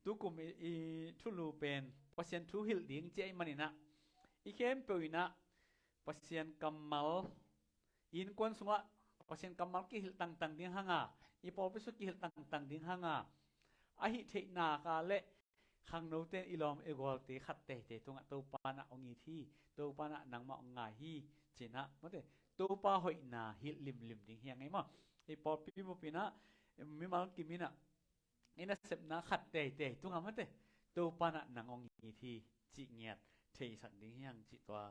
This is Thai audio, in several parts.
tu kum i thu lu pen pasien thu hil ding che manina i kem peina pasien kamal in kon sunga pasien kamal ki hil tang tang ding hanga i pol pesu ki hil tang tang ding hanga a hi the na ka le khang no ten ilom egol te khat te te tunga to pana ongi thi to pana nangma onga hi china mate to pa hoi na hil lim lim ding hiang ai ma i pol pi mo pina mi mal ki mina ina sep na khat te te tunga mate to pana nang ongi thi chi ngiat thei sak ding hiang chi twa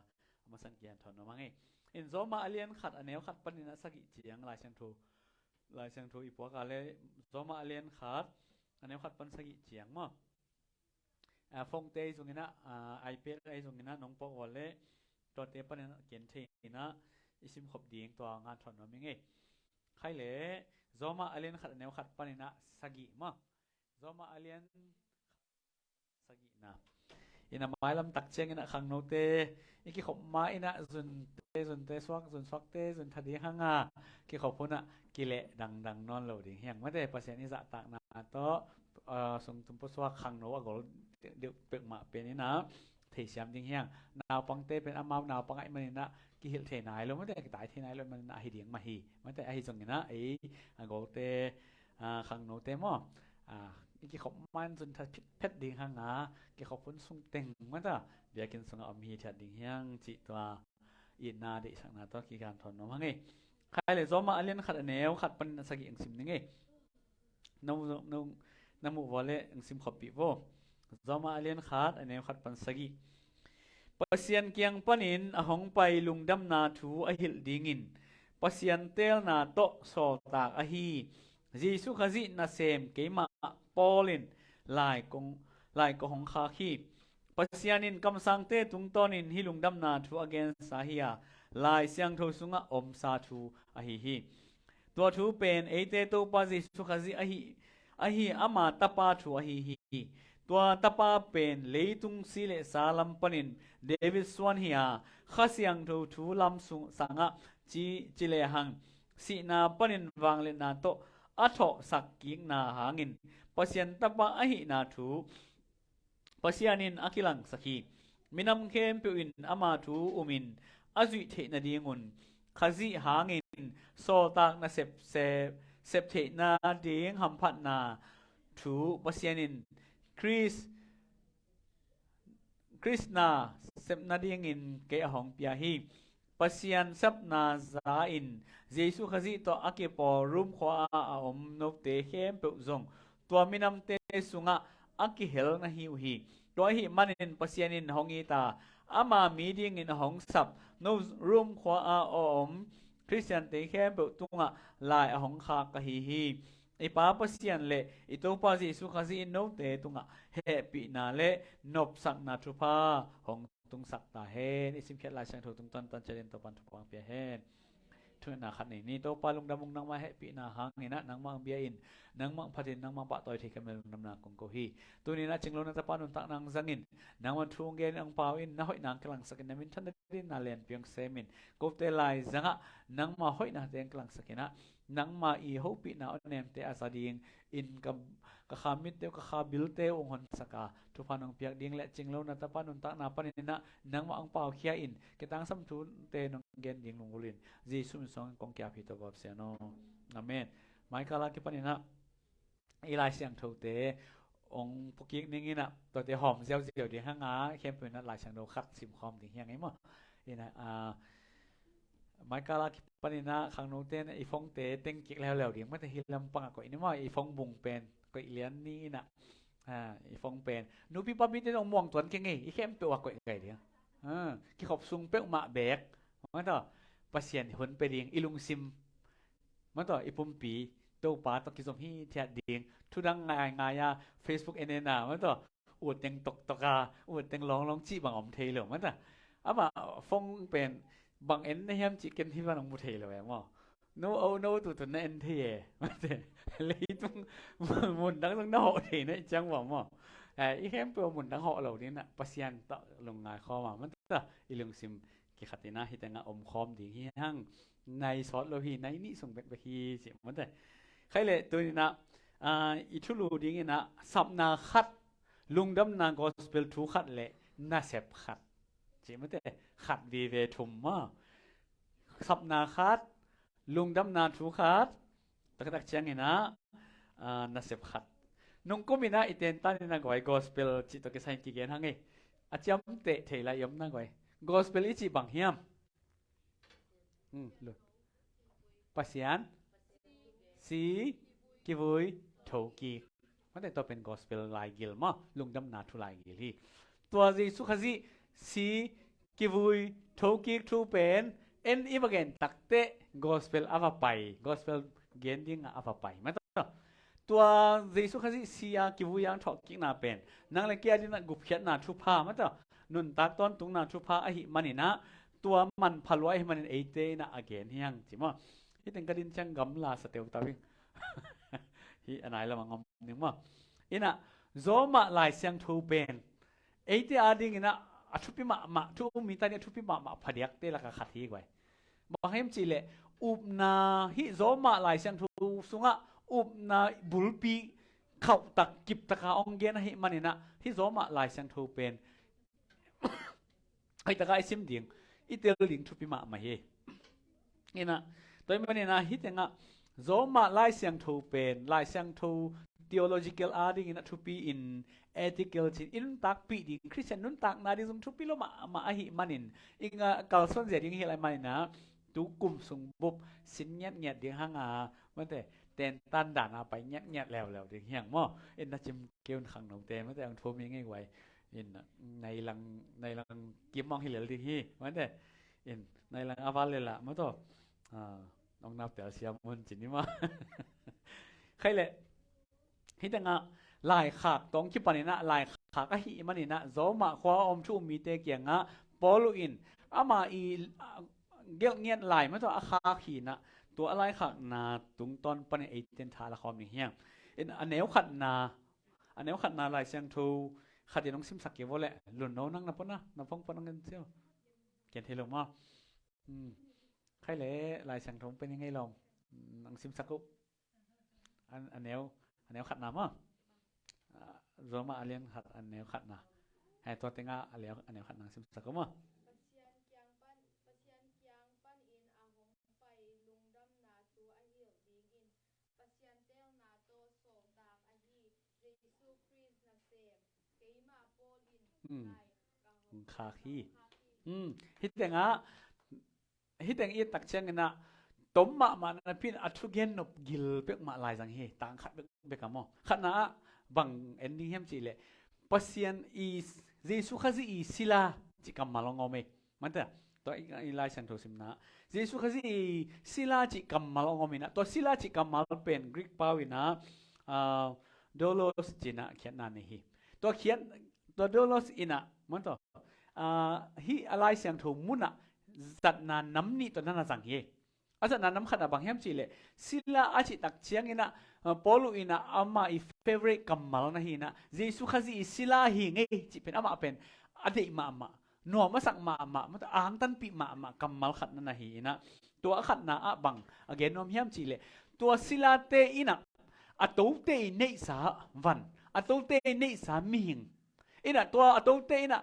ma san kian thon no mangai in zo ma alien khat aneu khat panina sagi chiang lai sang thu i po ka le zo ma alien khat aneu khat pan sagi chiang ma phong te zungina ipad ai zungina nong po wale to te panina ken theina isim khop ding to nga thon no minge khai le zo ma alien khat aneu khat panina sagi ma zo ma alien sagi na ina mai lam tak cheng ina khang no te iki khop ma ina zun te swak te zun thadi hanga ki khop phuna ki le dang dang non lo ding hiang ma te pasien ni za tak na to sung tum po swak khang no agol de pek ma pe ni na thei siam ding hiang naw pang te pen amau naw pang ai manina ki hil the nai lo ma te ki tai the nai lo man na hi ding ma hi ma te ai jong ina ai agol te khang no te mo iki khop man zun tha phet ding hanga ki khop phun sung teng ma ta bia kin sung am hi that ding hiang chi twa i na de sang na to ki gan thon no mangai khai le zo ma alien khat aneu khat pan sagi ang sim ninge no namu wale ang sim khop pi vo zo ma alien khat aneu khat pan sagi pasian kiang panin ahong pai lungdam na thu a hil dingin pasian tel na to so tak a hi jisu khazi na sem keima polin lai ko hong kha khi pasianin kam sang te tung tonin hilung dam na thu again sahia lai siang tho sunga om sa thu a hi to thu pen ate to pa jisu khazi a hi ama tapa thu a hi tua tapa pen leitung sile salam panin david swan hiya khasiang tho thu lam sung sanga chi le hang si na panin wang le na to atho sak king na hangin pasian tapa a hi na thu pasianin akilang sakhi minam khem pe in ama thu umin azui the na dingun khazi hangin so tak na sep the na ding ham phat na thu pasianin krishna sep na ding in ke hong pia hi pasian sap na za in jesu khazi to akepo room kho a om no te khem pe zong tua minam te sunga aki hel na hi to hi manin pasianin hongi ta ama meeting in hong sap no room kho a om christian te khem pe tunga lai a hong kha ka hi ipa pasian le ito pa jesu khazi no te tunga happy na le nop sak na thupa hong tung sak ta hen isim khet lai sang tho tung tan chalen to pan thupang pia hen thun na khat ni to palung damung nang ma happy na hang ni na nang mang bia in nang mang phatin nang mang pa toy thei kamel nam na kong ko hi tu ni na chinglon na ta panun tak nang zangin nang man thung gen ang pau in na hoi nang klang sakin namin than din na len piang semin ko te lai zanga nang ma hoi na teng klang sakina nang ma i hopi na onem te asading in ka khamit te ka khabil te ong hon saka tu panong piak ding le chinglon na ta panun tak na panin na nang ma ang pau khia in kitang sam thu te nong gen ding lungulin Jesus song kong kya phi to bab se no amen mai kala ki panina ilai siang tho te ong pokik ningina to te hom zel zel di hanga khem pe na lai sang do khat sim khom di hiang ai mo ina mai kala ki panina khang no te i phong te teng kik leo ding ma te hilam pang ko ini mo i phong bung pen ko ilian ni na i phong pen nu pi pa bi te ong mong tuan ke ngi i khem pe wa ko ngai dia ki khop sung pe ma bek ma to pasien hun pe ding ilung sim ma to ipum pi to pa to ki som hi thia ding thu dang ngai ya facebook enena ma to ud teng tok ka ud teng long chi bang om thei lo ma ta ama phong pen bang en na hem chi ken hi bang mu thei lo mo no tu na en thei ma te lei tung mun dang na ho thei na chang wa mo i hem pe mun dang ho lo ni na pasien to lung ngai kho ma ta ilung sim ki khatina hi tanga om khom ding hi hang nai sot lo hi nai ni sung bet ba hi si mon te khai le tu ni na i thulu ding ina sap na khat ลุงดำนา gospel ทุขัดเละน่าเสพขัดจีไม่ได้ขัดวีเวทุมมาขับนาขัดลุงดำนาทุขัดตะกักเชียงเห็นนะน่าเสพขัดนงก็มีนะอีเตนตันนี่นะก้อย gospel จิตตะกี้ใส่กี่เกณฑ์ฮังไงอาจจะไม่เตะเทยละยมนะก้อย gospel อีจีบังเฮียมเลยpasien si kivui thoki มันแต่ตัวเป็น gospel ลายกิลมาลุงดำนาทุลายกิลที่ตัวจีสุขจีsi kivui thoki ทุเป็นเอ็นอีบกันตักเตะ gospel อาว่าไป gospel เกณฑ์ดิ้งอาว่าไปมันตัวจีสุขจีsi อา kivui ยังถอดกิ้งนาเป็นนั่งเลยเกียร์ดิ้งกุบเขียนนาทุพามันตัวนุนตักต้นตุงนาทุพาอหิมันนี่นะตัวมันพลวยให้มันเอเตนะอเกนเฮียงจิมั้งที่แต่งกระดินช่างกำลาสเตลตาวิ่งที่อันไหนละมังงอมนึงมั้งอินะโซมาลายเสียงทูเป็นเอเตอาดิ้งนะทุพิมาทุมีตาเนี่ยทุพิมาพเดียกเตละกะขัดที่ไว้บอกให้มจีเล่อุบนาฮิโซมาลายเสียงทูสุงะอุบนาบุลปีเข้าตักกิบตะกาองเกนให้มันนี่นะที่โซมาลายเสียงทูเป็นไอ้ตะกาไอซิมดิ้งอีเตลลิงทุพิมาเฮนี่นะตัวมันนี่นะฮิตงะโซมาไล่เสียงทูเป็นไล่เสียงทู theological adding in to be in ethical in tak pi di Christian nun tak na di zum to pi lo ma ahi manin inga kalson je ding hilai mai na tu kum sung bup sin nyat nyat ding hanga man te ten tan dan a pai nyat nyat lew ding hiang mo en na chim keun khang nong te man te ang thom ngai wai inในลังกิมมองหิเหลือดีที่มันเด้อินในลังอาวาเลยล่ะมันต่อน้องนับแต่เสียมุนจินนี่มาใครเลยที่แต่งะลายขากต้องคิดปนินะลายขากหิมันนี่นะโซมาควาอมชูมีเตเกียงะปอลูอินอามาอีเกี่ยวเงียนลายมันต่ออาคาขีนะตัวอะไรขากนาตุงตอนปนิเอเจนทาละครมีเฮียงอินอันเนวขัดนาลายเสียงทูขัดยังน้องซิมสักเกี่ยวแหละหลุนโน้นั่งนับปนะนับฟงปนเงินเที่ยวเขียนเทลงมาใครเลยลายเสียงทงเป็นยังไงลองน้องซิมสักกุอันแนวขัดน้ำมั้งรวมมาอันเลี้ยงขัดอันแนวขัดนะให้ตัวเต็งอันเลี้ยงอันแนวขัดน้องซิมสักกุมั้งคาขี้ฮิตแต่งอีตักเชียงกันนะต้มมานะพี่อัทุเกนนบกิลเป็กมาลายสังเฮต่างขัดเบกามอขัดนะบังเอนดิ้งเฮมจีเล่ปัสยันอีเจสุขจีอีศิลาจิกำมาลองเอาไหมมันเถอะตัวอีลายสันโทสิมนะเจสุขจีศิลาจิกำมาลองเอาไหมนะตัวศิลาจิกำมาเป็นกรีกปาวินะโดโลสจินะเขียนนั่นนี่ตัวเขียนตัวโดโลสอินะมันต่อฮีอะไรเสียงถูกมุนะจัดนานน้ำนี่ตัวนั้นสังเกตอาจารย์น้ำขัดบางแห่งสิเลยศิลาอาชิตักเชียงอินะปอลูอินะอามาอีเฟเวอร์กัมมัลนะฮีนะเจสุขจีศิลาฮีไงจิเป็นอามาเป็นอดีตมาหนัวมาสักมามันอ่างตันปีมากัมมัลขัดนั่นนะฮีนะตัวขัดนะบังอเกนน้ำแห่งสิเลยตัวศิลาเตอินะอัตโตเตเนสาวันอัตโตเตเนสามิงอินะตัวอัตโตเตอินะ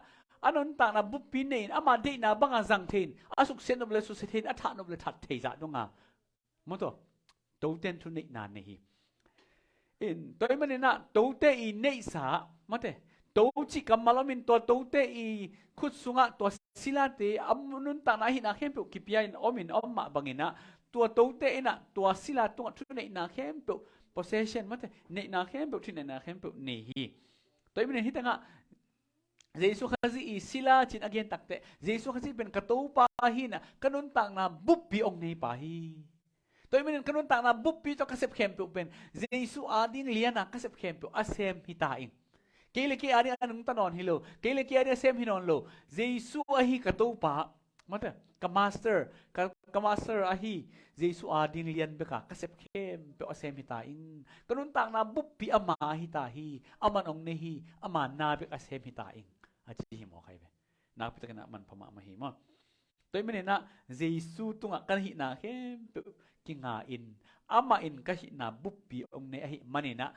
อันนั้นต่างนะบุปผินเองอามาเดนะบังอาจังเทนอาสุกเซนนบเลสุเซเทนอัฐานบเลทัดเทจัดตรงอ่ะมั้งตัวตัวเต็นทุนเนนานนี่อินตัวมันเนี่ยนะตัวเตอีเนสามั้งเตตัวจิกำมาลมินตัวเตอีขุดสุงะตัวศิลาเตอามุนต่างนะหินะเข้มเปกิปยาอินอมินอมมาบังอินะตัวเตอินะตัวศิลาตัวทุนเนนาเข้มเป possession มั้งเตเนนาเข้มเปทุนเนนาเข้มเปนี่ตัวมันเนี่ยที่ต่างเจสุขจีศิลาจินอเกนตักเตเจสุขจีเป็นกระตูปาหินะขนุนต่างนาบุปผีองค์ในปาฮีตัวมันขนุนต่างนาบุปผีตัวกษัตริย์เข้มเปเป็นเจสุอาดิงเลียนะกษัตริย์เข้มเปอาเซมฮิตาอิงเกลิกีอาดิอันนึงตานอนฮิโลเกลิกีอาดิเซมฮินอนโลเจสุอาฮีกระตูปามาเถอะกับมาสเตอร์อาฮีเจสุอาดิงเลียนเบกะกษัตริย์เข้มเปอาเซมฮิตาอิงขนุนต่างนาบุปผีอามาฮิตาฮีอามันองค์ในฮีอามานาเบกอาเซมฮิตาอิงอาจจะหิมอใครไปนักพิจารณามันพม่ามาหิมอตัวมันเนี่ยนะเจสุตุงะกันหินาเข้มกิงาอินอามาอินกันหินาบุปผีองค์เนี่ยหิมันเนี่ยนะ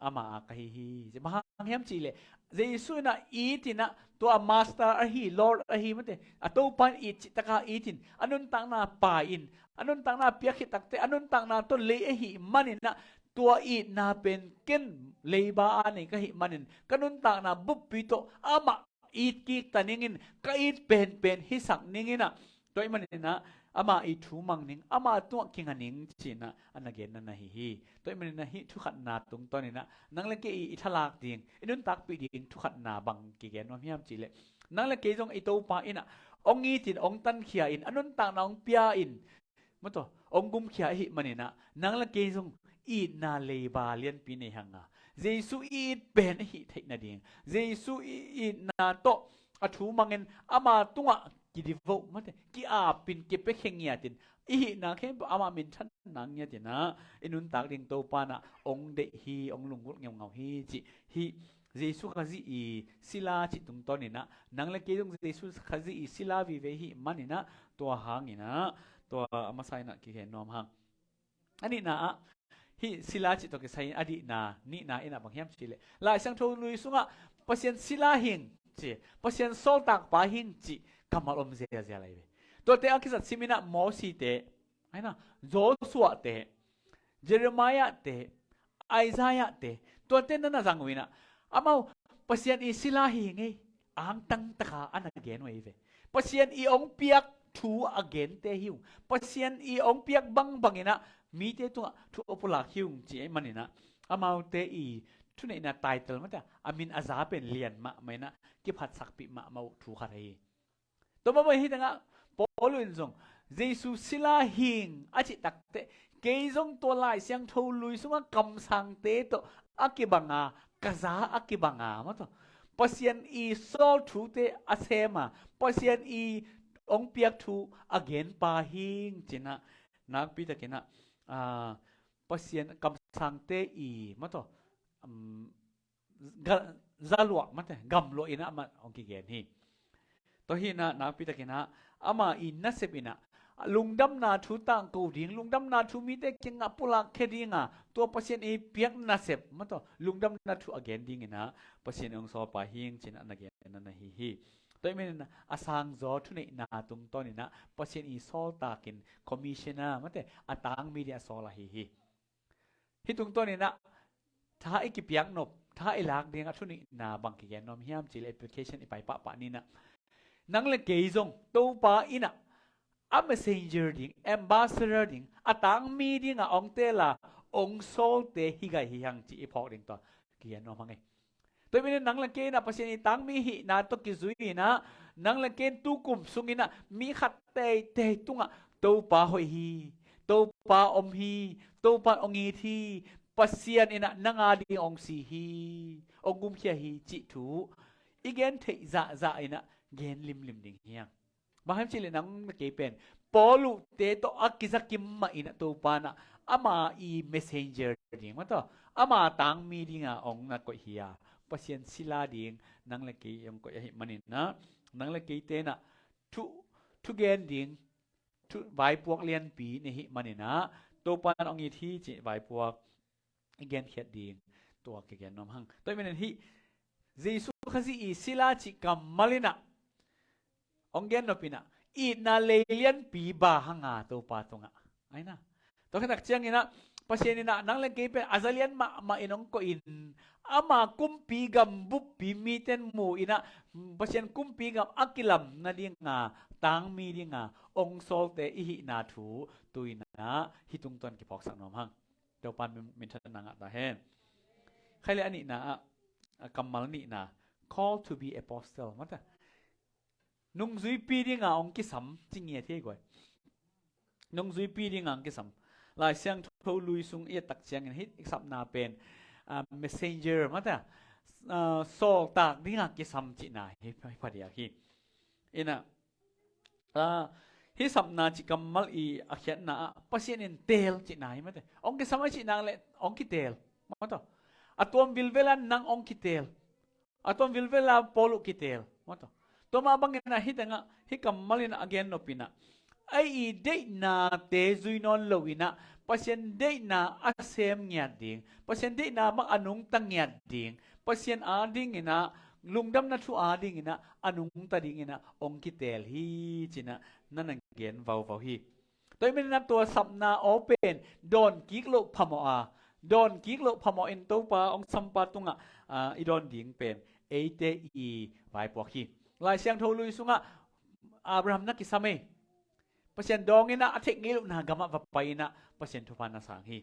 อามากันหิจะมา เฮียมจีเลยเจสุนะอีตินะตัวมาสเตอร์อะฮีลอร์ดอะฮีมันเตอะตัวปันอีจิตะกาอีตินอันนั้นต่างนาป่าอินอันนั้นต่างนาเปียกิตักเตอันนั้นต่างนาต้นเลอะฮีมันนินะตัวอีนาเป็นเกินเลบาอันนี้ก็ฮีมันนินกันนั้นต่างนาบุบปิโตอามาอีกีตันนิงินก็อีเป็นฮิสักนิงินะตัวมันนินะอามาอีทูมังนิงอามาตัวกิงอันนิงจีนะอันนั้นเกนนั่นนะฮีตัวมันนินะฮีทุกขัดนาตรงตัวนี้นะนั่งเล่นเกอีทลากดิ่งอันนั้นตักปีดิ่งทุกขัดนาบังกิเกนว่ามียามจีเลยนั่งเล่นเกจงไอโตปาอินะองอีจินองตันเขียอินอันนั้นต่างนาองเปียอินมันตัวองกุมเขียฮิมันนินะนั่งเล่นเกจงอีนาเลบาเลียนปีในหังอาเจสุอีเป็นฮิเทคนาดิ่งเจสุอีนาโตอัทูมังเงินอามาตัวกิดิโวมันเตกิอาปินเก็บไปเข่งเงียตินอีนาเข้มอามามินทันนังเงียตินะอินุนตักดิ่งโตปานะองเดฮีองลุงกุดเงาเงาฮีจิฮีเจสุขจิอีศิลาจิตุงตอนี่นะนังเลเกจงเจสุขจิอีศิลาวิเวฮีมันนี่นะตัวหางนี่นะตัวอามาไซนะกิเห็นนอมหางอันนี้นะฮิศิลาจิตตัวกิไซอดีนานี่นะอินะบางเฮียมจิเลลายสังโทลุยสุงะเปอร์เซ็นต์ศิลาหิงจิเปอร์เซ็นต์โซตักปาหิงจิกำมาลมเสียอะไรเว้ตัวเตะอักษรซิมินะมอสีเตะไอ้นะโจสวะเตะเยเรมายะเตะไอซายะเตะตัวเตะนั่นน่ะจังวินะอามาเปอร์เซ็นต์อิศิลาหิงไงอ่างตั้งตะขาอันนั้นเกนไว้เว้เปอร์เซ็นต์อีองเปียกทูอเกนเตหิวเปอร์เซ็นต์อีองเปียกบังนะมีเตตัวทุอปุลาหิวจีไอ้มันนี่นะอามาเตอีทุนไอ้น่ะไตเติลมันแต่อามินอาซาเป็นเลียนมาไม่นะกิพัดสักปิมาถูขัดให้ตัวมาไม่เห็นนะปอลุนซงเจสุศิลาหิงอาจิตักเตเกยซงตัวลายเสียงทูลุยสุงกำสังเตโตอากิบังอากะซาอากิบังอามาตัวเปอร์เซ็นต์อีโซทูเตอาเซมาเปอร์เซ็นต์อีองเปียกทูอเกนปาหิงจินะนักพิจารณาเปอร์เซ็นต์กำสังเตอีมาตัวzalwa mate gamlo ina ma onki gen hi to hi na na pi takina ama in na sepina lungdam na thu tang ko ding lungdam na thu mi te kinga pula khedinga to pasien e piak na sep mato lungdam na thu again ding ina pasien ong so pa hing chin an again na hi to men na asang zo thu nei na tung to ni na pasien e sol takin commissioner mate atang media sola hi tung to ni naถ้าไอ้กิบยังนบถ้าไอ้ลักเดียงทุนี่นาบังกิแกนนอมเฮียมจีแอปพลิเคชันไอ้ไปปะนี่นะนังเลเกยงตัวปะอินะอัมเมสเซนเจอร์ดิ้งแอมบาสเดอร์ดิ้งอัตังมีดิ้งอ่ะองเตล่าองโซลเตฮิกายฮิยังจีไอ้พอดิ้งตัวกิแกนนอมฮังไงตัวเป็นนังเลเกยนะภาษาอีตังมีฮินาตัวกิซุยนะนังเลเกนตุกุมสุงินะมีขัดเตตุงอ่ะตัวปะหอยฮีตัวปะอมฮีตัวปะองอีทีpasien ina nangadi ong sihi ongum khia hi chi thu igen thei za ina gen lim ding hiang baham chile nang ke pen polu te to akizakim ma ina to pana ama i messenger ding ma to ama tang mi dinga ong na ko hiya pasien sila ding nang le ke ong ko hi manin na nang le ke te na thu gen ding thu vai puak lian pi ni hi manina to pan ong i thi chi vai puak again khiat ding to ke gen nom hang toy men hi jesu khazi i sila chi kamalina ongen no pina i na lelian pi ba hanga to pa tonga aina to khatak chiang ina pasien ina nang le ke pe azalian ma inong ko in ama kumpi gam bup pi miten mu ina pasien kumpi gam akilam na ding nga tang mi ding nga ong solte i hi na thu tuina hitung ton ki phok sang nom hangเดี๋ยวปันมินทันนังอ่ะตาเห็นใครเลยอันนี้นะกำมัลนี่นะ call to be apostle มั้งแต่นุ่งซุยปีดิ้งอ่ะองค์กิสัมจริงเงี้ยเท่กว่านุ่งซุยปีดิ้งอ่ะองค์กิสัมหลายเสียงทูลุยซุงเอียตักเสียงเห็นฮิตอีกสับนาเป็นmessenger มั้งแต่โซตากดิ้งอ่ะกิสัมจีน่าเฮ้ยพอดีอ่ะพี่อินะฮิสัมนาจิกัมมัลอีอาเขียนนาปัสยันเตลจินายมั้ยแต่องค์สมัยจินางเล่องค์กิเตลมั้งต่ออัตวมวิลเวลานังองค์กิเตลอัตวมวิลเวลาโปลุกิเตลมั้งต่อตัวมาบังเงินนะฮิตังะฮิกัมมัลินะอเกนโนปินะไอเดนาเตซุยนอนโลวินะปัสยันเดนาอาเซมเงียดดิ่งปัสยันเดนามักอนุงตังเงียดดิ่ง pasien ading ina lungdam na thu ading ina anung ta ding ina ong ki tel hi china nanang gen vau hi toy min na tua sapna open don kik lo phamo a don kik lo phamo in to pa ong sampa tunga idon ding pen ate I vai po hi lai siang tho lui sunga Abraham na kisame pasien dong ina athek ngil na gama va paina pasien thu pa na sang hi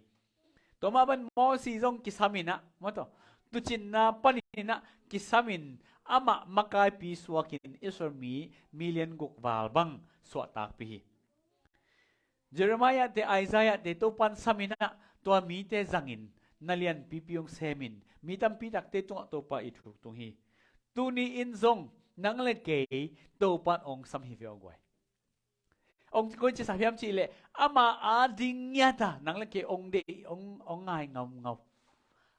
toma ban mo si jong kisamina moto tuchin na panina kisamin ama makai pi suakin isormi million guk wal bang so tak pi Jeremiah te Isaiah te to pan samina to mi te zangin nalian pipiong semin mi tam pi tak te to pa ithu tung hi tuni in zong nang le ke to pan ong sam hi ve ogwai ông coi chỉ sản chỉ lệ ama ading nhata nang le ke ông de ông ngai ngom ngom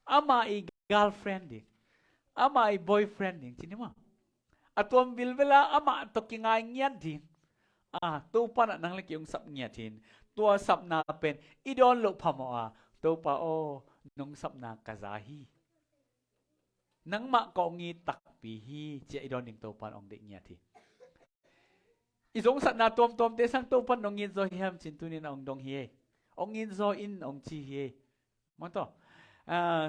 ama I girlfriend đi ama I boyfriend đi chỉ mà atom bilvela ama to ki ngai nyat đi to pa nang le ke ông sap nyat tin tua sap na pen idon lo phamo to pa o nong sap na kazahi nang ma ko ngi tak pi hi che idon ding to pan ông de nyat thi izong sat na tom te sang to pan ong in zo hiam chin tu nin ong dong hi ong in zo in ong chi hi mo to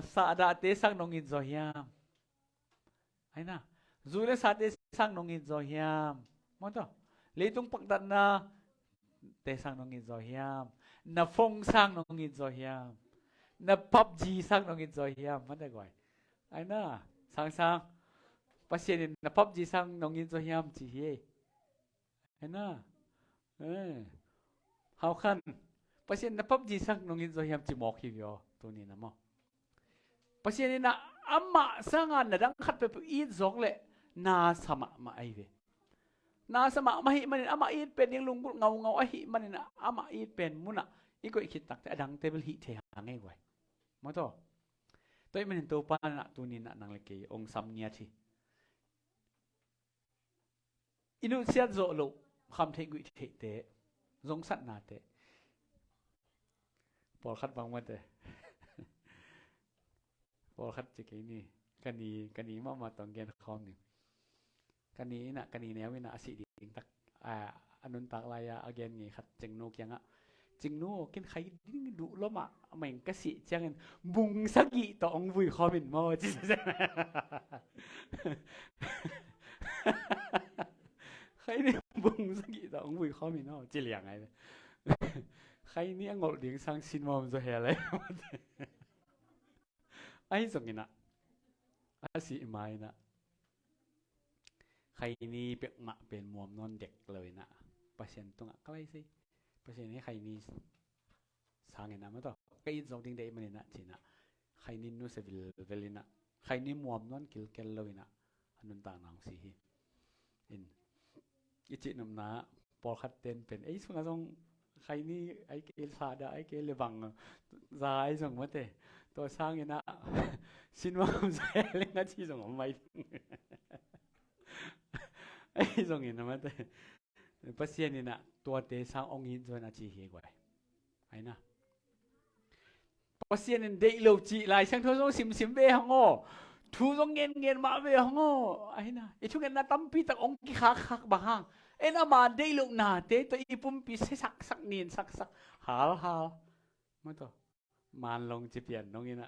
sa da te sang nong in zo hiam ai na zu le sa te sang nong in zo hiam mo to le tung pak dat na te sang nong in zo hiam na phong sang nong in zo hiam na PUBG sang nong in zo hiam man da goi ai na sang pasien na PUBG sang nong in zo hiam chi hi na how kan pasien na PUBG sang nong in zo hiam chi mok hi yo tu ni na mo pasien na amma sanga na dang khat pe I zok le na sama ma ai ve na sama ma hi man ama I pen yang lungkul ngau a hi man na ama I pen muna I ko khit tak te dang table hi the hangai wai mo to toy man to pa na tu ni na nang le ke ong sam nia thi inu siat zo lo kham thei gui thei te zong sat na te pol khat bang ma te pol khat che ke ni kani ma tong gen khom ni kani ne wi na asi ding tak anun tak la ya again ni khat cheng no kyang ching no kin khai ding du lo ma meng ka si chang bung sagi to ong vui khomin mo chi khai ni bung sagi to ong vui khomin no chi liang ai khai ni ngol ding sang sin mom zo he lai ai zong ina asi mai na khai ni pek ma pen mom non dek loi na pasien tunga klai si pasien ni khai ni sang ina ma to kai zong ding dei man na china khai ni nu se velina khai ni mom non kil kel loi na anun ta nang si hi in ichi nam na pol khat ten pen ei sunga zong khai ni ai ke sa da ai ke le bang za ai zong ma te to sang ina sin mom ze le na chi zong mai ai zong ina ma te pasien ina tua te sang ong in zo na chi hi gwai ai na pasien in dei lo chi lai sang tho sim sim be hango thu zong ngen ma be hango ai na e thu ngen na tampi tak ong ki khak ba hang ena ma dei lo na te to ipum pi se sak nin sak hal ma to man long chi pian nong ina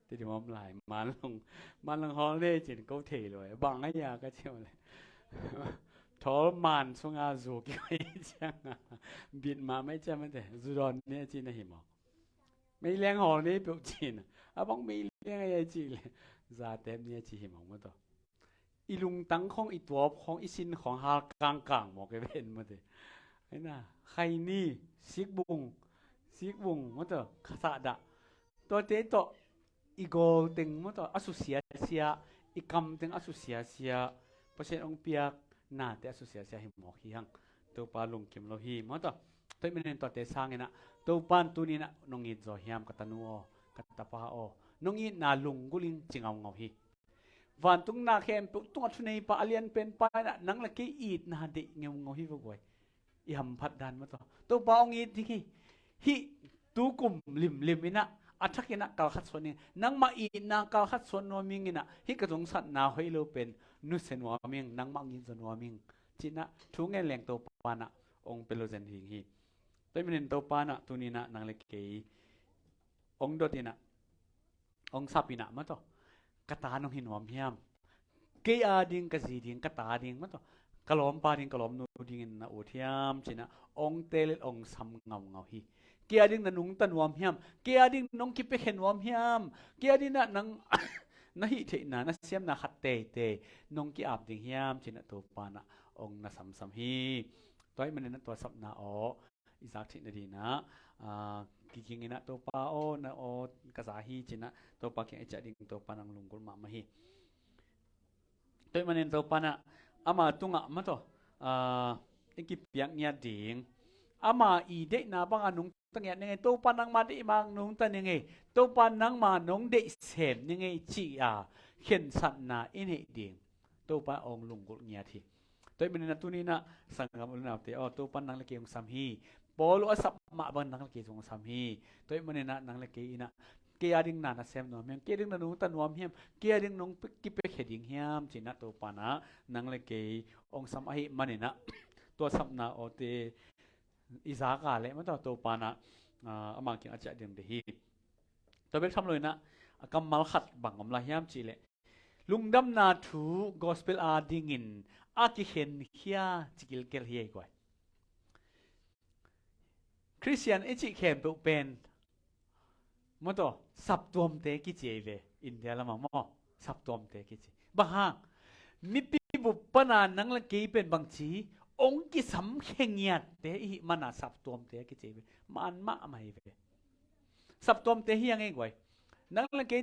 te di mom lai man long hol le chin ko thei loi bang ai ya ka chiu le thol man sunga zu ki chang bin ma mai cha ma te zu don ne chi na hi mo mai leng hol ni pu chin bang mi leng ai chi le za tem ne chi hi mo ma to I lung tang khong I tuo khong I sin khong ha kang mo ke ven ma te ai na khai ni sik bung ma to kha da to te to I go ting ma to asusia I kam ting asusia pasien ong piak na te asusia hi mo hi hang to pa lung kim lo hi ma to toy men to te sang ina to pan tu ni na nong I zo hiam ka tanu o ka ta pa o nong I na lung guling chingau ngau hi van tung na khem tung thu nei pa alian pen pa na nang la ke eat na de ngeu ngau hi voi I ham phat dan ma to pa ong I thi hi tu kum lim ina อัฐกินะกาลขัดส่วนนี้นังมาอีนางกาลขัดส่วนนัวมิงนะฮิกระจงสัตนาให้เราเป็นนุสเซนัวมิงนังมังยินสนัวมิงจีนะทุงเงินแหล่งตัวปานะองเป็นโลเซนหิงฮีตัวมันเป็นตัวปานะตัวนี้นะนางเล็กเกยองโดดินะองสับปีนะมั้งตัวกตานองหินวมเฮียมเกียดิ่งกษีดิ่งกตาดิ่งมั้งตัวกะลอมปาดิ่งกะลอมนูดิ่งนะอุทิยามจีนะองเตลองซ้ำเงาเงาฮีเกียดิ่งนันนุงตันวมเฮียมเกียดิ่งน้องกิเปเห็นวมเฮียมเกียดิ่งนะนังนะฮิเทนะนะเสียมนะขัดเตน้องกิอาบดิ่งเฮียมจีนะตัวปานะองนะซ้ำฮีตัวมันนั้นตัวสับนาออิสากทินาดีนะกิงนะตัวปาโอนะโอกระสาฮีจีนะตัวปาเก่งไอจัดดิ่งตัวปานังลุงกุลมาฮีตัวมันนั้นตัวปานะอามาตุงะมาตัวอิกิเปียกเนี่ยดิ่งอามาอีเดนะบางอนุงตั้งอย่างยังไงตัวปานังมาดิบางนุงตั้งยังไงตัวปานังมานุงเดเสมยังไงจีเขียนสัตนาอินเหดิ่งตัวปาองลุงกุลเนี่ยทีตัวมันนั้นตัวนี้นะสังกัดอุลนาเตอตัวปานังเล็กยงสัมฮีปอลุอสับมาบันนังเล็กยงสัมฮีตัวมันนั้นนังเล็กยนะเกียดิ่งนานะเซมนัวเมียงเกียดิ่งนันุงตันนัวเมียงเกียดิ่งนุงกิเปเขดิ่งเฮียมจีนะตัวปานะนังเล็กยองสัมฮีมันนี่นะตัวสับนาโอเตอิสากาเลยมันตัวปานะอามากิงอาจจะเดิมเดฮีตัวเป็นคำเลยนะกำมัลขัดบังกำลาเฮียมจีเลยลุงดำนาทูกอสเปลอาดิ่งินอากิเห็นเฮียจิกิลเกลเฮียกว่าคริสเตียนอิจิเข็มเป็นมันตัวสับตัวมเตกิจิเวอินเดียละมั่งมั่งสับตัวมเตกิจิบ้ามิปิบุปนานังละกีเป็นบางชีองค์กิสัมเข่งเงียดเตอิมันน่ะสับตัวมเตกิจิเวมันมะไม่เวสับตัวมเตเฮียงไงกว่านังละกี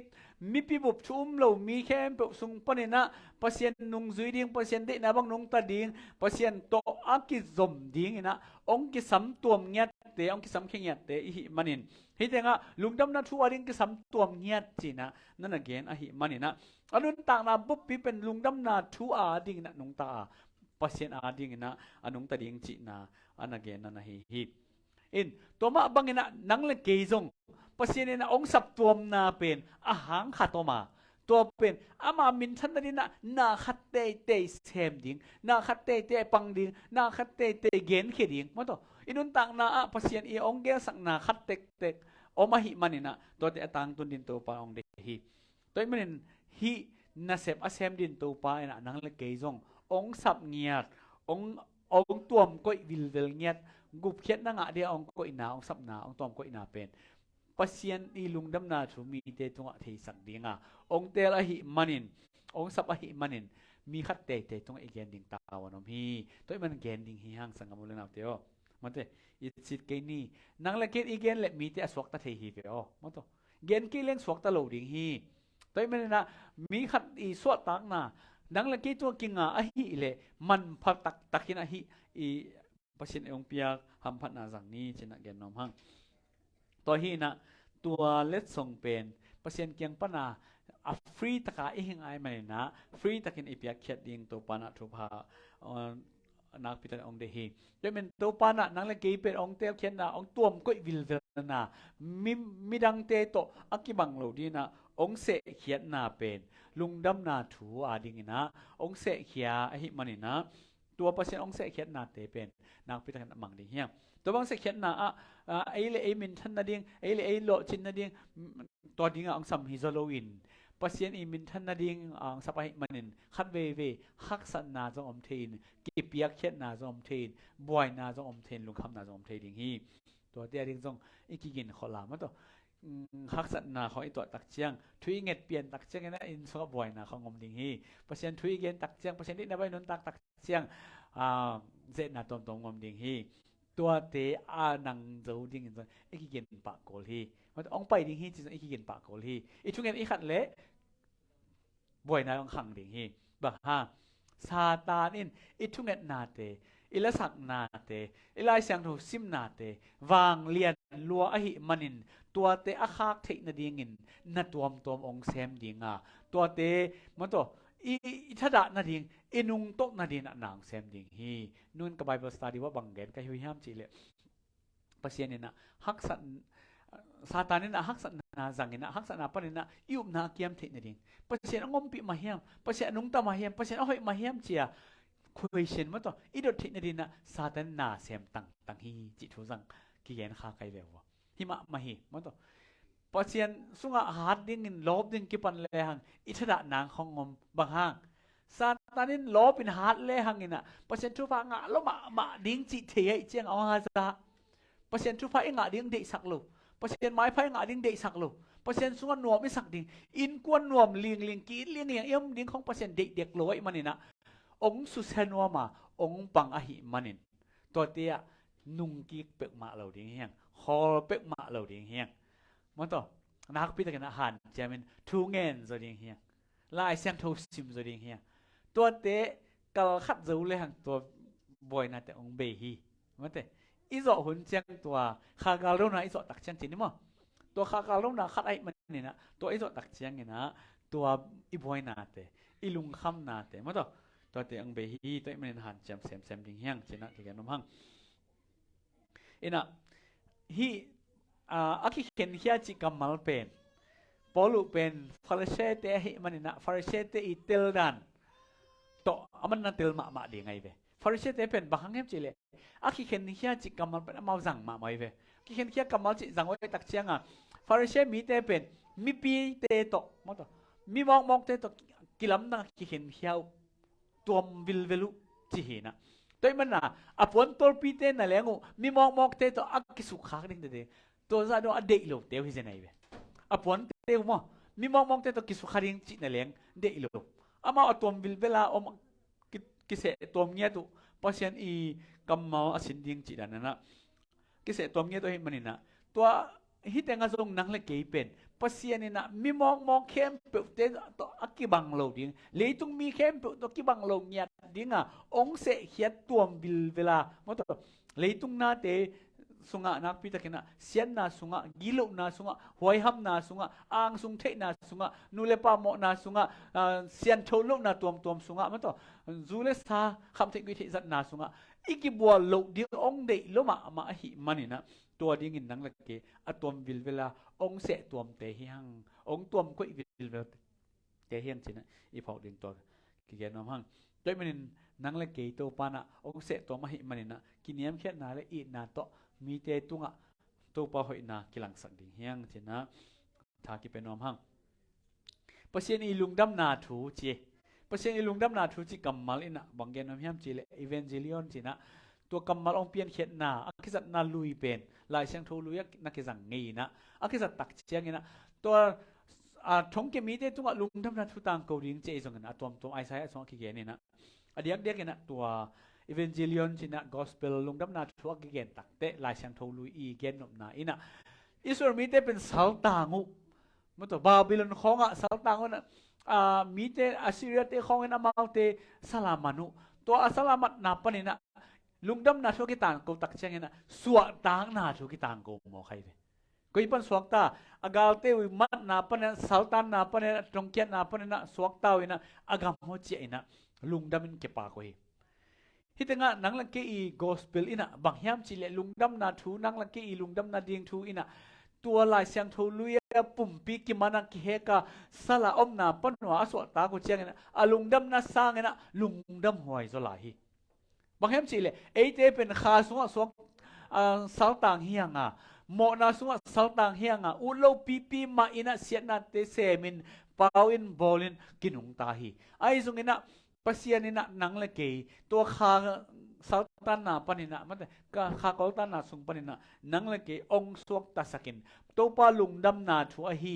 มิปิบุปชุมเรามีแค่เปสุงปนินะเปอร์เซ็นต์นุงซุยดิ่งเปอร์เซ็นต์เด็กนะบางนุงตาดิ่งเปอร์เซ็นต์โตอากิซมดิ่งนะองค์กิสัมตัวมเงียดเตองค์กิสัมเข่งเงียดเตอิมันนินฮิตเองะลุงดำนาทัวดิ่งกิสัมตัวมเงียดจีนะนั่นน่ะเกณฑ์อิมันนินะอันนู้นต่างนะปุ๊บปีเป็นลุงดำนาทัวดิ่งนะนุงตาเปอร์เซ็นต์ดิ่งนะอันนุงตาดิ่งจีนะอันน่ะเกณฑ์นั่นน่ะฮิอินตัวมาบังนะนังละเกยซงปเสียนนะองสับตัวนาเป็นอาหารขัดตัวมาตัวเป็นอามามินทันนี่นะนาขัดเตเซมดิ่งนาขัดเตปังดิ่งนาขัดเตเกนเขดิ่งมาตัวอินุนต่างนาปเสียนอีองเกสักนาขัดเตอมาหิมันนี่นะตัวเตต่างตุนดินตัวปาองเดฮีตัวมันฮีนาเซมอาเซมดินตัวปาเนะนังเล็กเกยซงองสับเงียดองตัวมก็วิลเงียดกุบเขียนนังอะเดียองก็อินาองสับนาองตัวมก็อินาเป็นปเสียนอีลุงดำนาชูมีเตตงะเทสักดิ่งองเตลอหิมันินองสับอหิมันินมีขัดเตตงะอีเกนดิ่งตาวันอมฮีตัวมันเกนดิ่งฮีฮังสังกมุลนาเตโอมันเตอิสิตเกนี่นังละเกนอีเกนเล็มีเตอสวกตะเทฮีเปโอมันตัวเกนกีเล่งสวกตะโลดิ่งฮีตัวมันนะมีขัดอีสวดตักนานังละเกนตัวกิงอหิเลมันพักตักินอหิอีปเสียนองเปียหัมพัดนาสังนี้ชนะเกนนอมฮังตัวฮีนะตัวเล็ดส่งเป็นเปอร์เซ็นต์เกียงปนาฟรีตะกาเองไอมันนะฟรีตะกินอีเปียเขียดดิงตัวปานะทุพานักพิจารณาองเดฮีโดยเป็นตัวปานะนังเลกีเป็นองเตลเขียนนะองตัวมก็วิลเวนะมีดังเตโตอักกิบังโลดีนะองเสเขียนนาเป็นลุงดำนาถูอาดิงนะองเสเขียอหิมันนะตัวเปอร์เซ็นต์องเสเขียนนาเตเป็นนักพิจารณามังดีเฮียตัวบางเสเขียนนาไอ้เลยไอ้มินทันนาดิ่งไอ้เลยไอ้โลจินนาดิ่งตัวดิ่งอ่างสัมฮิซาโลวินปเสียนอีมินทันนาดิ่งอ่างสับไอ้มันนินขัดเวฮักสันนาจงอมเทนกีเปียกเขียนนาจงอมเทนบวยนาจงอมเทนลุงคำนาจงอมเทนดิ่งฮีตัวเดียดิ่งจงอีกิกินขอลามาตัวฮักสันนาของไอ้ตัวตักเชียงทุยเง็ดเปลี่ยนตักเชียงนะอินสกับบวยนาของอมดิ่งฮีปเสียนทุยเกนตักเชียงปเสียนนี่นะไปนนตักเชียงเจนาตอมอมดิ่งฮีตัวเตอานังเจ้าดิ่งจังไอ้ขี้เกียจปากโกลีมันองไปดิ่งฮีจริงไอ้ขี้เกียจปากโกลีอีทุกอย่างอีขัดเละบ่อยนายองขังดิ่งฮีบักฮาซาตานินอีทุกอย่างนาเตอีละสักนาเตอีลายเสียงถูซิมนาเตวางเลียนลัวอหิมันินตัวเตอาคากเทนดิ่งินนัดตัวมองเซมดิ่งตัวเตมันตัวอีทัดนาดิ่งอินุงโตนาดิ่งนางเซมดิ่งฮีนู่นกับไบเบิลสตาร์ดีว่าบังเกตกับฮิวฮัมจีเลปเสียนเนี่ยนะฮักสัน ซาตานนี่นะฮักษณะจังเงินะฮักษณะปนินะยุบนาเกียมเทนดิ่งปัจเจนงมปีมาเฮียมปัจเจนนุ่งตามาเฮียมปัจเจนเอาให้มาเฮียมเจียคุยเชนมาต่ออีดดเทนดิ่งนะซาตานนาเสียมตังฮีจิตทุจังกิเกนข้าไกลเววะหิมะมาฮีมาต่อปัจเจนสุงะหาดดิ่งลบดิ่งกิปันเลหังอิทระนางของงมบางห้างซาตานินลบเป็นหาดเลหังนี่นะปัจเจนทุฟังะแล้วมาดิ่งจิตเทียเจียงเอาฮาซาปัจเจนทุฟังงะดิ่งเด็กสักลูปัจเจนไม้ไผ่งะดิ่งเด็กสักลูปัจเจนสุงะหนวมไม่สักดิ่งอินกวนหนวมเลียงกีเลียงเอี่ยมดิ่งของปัจเจนเด็กลอยมันนี่นะองสุเซนัวมาองปังอหิมันนินตัวเตี้ยนุ่งกีเป็กมาเหล่าดิ่งเฮียงคอเป็กมาเหล่าดิ่งเฮียงมันต่อนักพิจารณาหันจะเป็นทูเงินจะดิ่งเฮียงลายเสียงทูซิมจะดิ่งเฮียงตัวเตี้ยกัลขัดจูเลยหังตัวบอยน่าแต่องเบฮีมันแต่อีโซหุ่นเจียงตัวขากาลงนะอีโซตักเจียงจริงนี่มั้งตัวขากาลงนะขัดไอ้มันนี่นะตัวอีโซตักเจียงนี่นะตัวอีบอยน่าแต่อีลุงคำน่าแต่มันต่อตัวเตียงเบฮีตัวมันหันจำเซมดิ่งเฮียงเจนะที่แกน้องหังอินะฮีอาคิเข็นเฮียจิกำมัลเป็นปอลุเป็นฟาริเชเตหิมันนี่นะฟาริเชเตอิเตลดันโตอามันนั่นเตลมาดีไงเว้ฟาริเชเตเป็นบางครั้งเห็นจีเลยอาคิเข็นเฮียจิกำมัลเป็นมาสั่งมาไม่เว้คิเข็นเฮียกำมัลจิสั่งไว้ตักเชียงอ่ะฟาริเชมีเตเป็นมีปีเตโตมั้งต่อมีมองเตโตกิลัมนะคิเข็นเฮียตัววิลเวลุจีเห็นนะตัวมันน่ะอปอนตัวปีเตนั่นแหละงูมีมองเตตัวอักกิสุขากดิ้งเด็ดตัวซาโดนอเดอิโลเตวฮิเซนัยเวอปอนเตวมั้งมีมองเตตัวกิสุขากดิ้งจีนั่นแหละเดอิโลอามาตัววิลเวลากิเสตัวเงี้ยตัวเพราะฉะนั้นอีกำมาอสินดิ้งจีนั่นนะกิเสตัวเงี้ยตัวเห็นมันนี่นะตัวฮิตแต่งงานนังเล็กเกยเป็นภาษาเนี่ยนะมีมองเข้มเปิดเตตัวอักกิบังโลดิ้งเลยต้องมีเข้มเปิดตัวกิบังโลเงียดิ้งอ่ะองเสกเขียดตัวบิลเวลามันตัวเลยต้องน่าเตสุงะนักพิจารณาเสียนนาสุงะกิโลนาสุงะหอยห้ำนาสุงะอ่างสุงเทนาสุงะนูเลปาโมนาสุงะเสียนโชลุนาตัวสุงะมันตัวจูเลสาคำเทกิเทจัดนาสุงะอีกบัวโลดิ้งองเดโลมาหิมันนี่นะตัวดิ้งนังเล็กเกยอะตัวบิลเวลาองเสะตัวเตหียงองตัวก็อีวิลเวลเตหียงสินะอีพอกดิ้งตัวกิเกนน้ำหังโดยมันนังเล็กเกยตัวปานะองเสะตัวมาหิมันนี่นะกินเนียมแค่นาและอีนาโตมีเตตุงะตัวปะหอยนากิลังสักดิ้งเฮียงสินะทากิเป็นน้ำหังเปอร์เซ็นต์อีลุงดำนาถูเจเปอร์เซ็นต์อีลุงดำนาถูจิกัมมัลอินะบางเกนน้ำเฮียมจีเลอีเวนเจลิออนสินะตัวกัมมัลองเปลี่ยนเขียนนาอักษรนาลุยเป็นลายเชียงทูลุยนักกิจังงีนะอักษรตักเชียงงีนะตัวทงเกมีเตตุงะลุงดำนาถูต่างเกาหลีเจส่งกันตัวไอซ์ไซส์สองขี้เกียจนี่นะเดียกนะตัวอีเวนเจลิออนสินะกอสเปลลุงดำนาถูขี้เกียจตักเตลายเชียงทูลุยอีเกนนบนาอินะอิสราเอลมีเตเป็นสัลต่างุมันตัวบาบิลอนของสัลต่างุนะมีเตอัสซีเรียเตของเอ็นอามาเตสลามานุตัวอัสลามัดนับปนินะลุงดำนาทุกิตางกูตักเชียงนะสวกต่างนาทุกิตางกูมอใครเลยก็อีปันสวกตาอากาลเตวิมัดนาปเนี่ยสัลตันนาปเนี่ยตรงเกียนนาปเนี่ยสวกตาวินะอากาโมเจนะลุงดำมินเก็บปากไว้ที่ตั้งนังลังเกอีกอสเปลอินะบางยามจิเลลุงดำนาทูนังลังเกอีลุงดำนาเดียงทูอินะตัวลายเสียงทูลุยปุ่มปีกิมานักเฮกาสละอมนาปนหัวสวกตากูเชียงนะลุงดำนาสร้างนะลุงดำหวยจะไหลบางแห่งสิเลยเอเจเป็นขาสวงสาวต่างเฮียงโมนาสวงสาวต่างเฮียงอุโลปีมาอินะเสียนาเตเซมินปาวินบอลินกินุงตาฮีไอซุงอินะปัสยานินะนังเลเกยตัวขาสาวตันนาปนินะมันแต่ขากอลตันนาสุงปนินะนังเลเกยองสวกตาสกินตัวปาลุงดำนาทัวฮี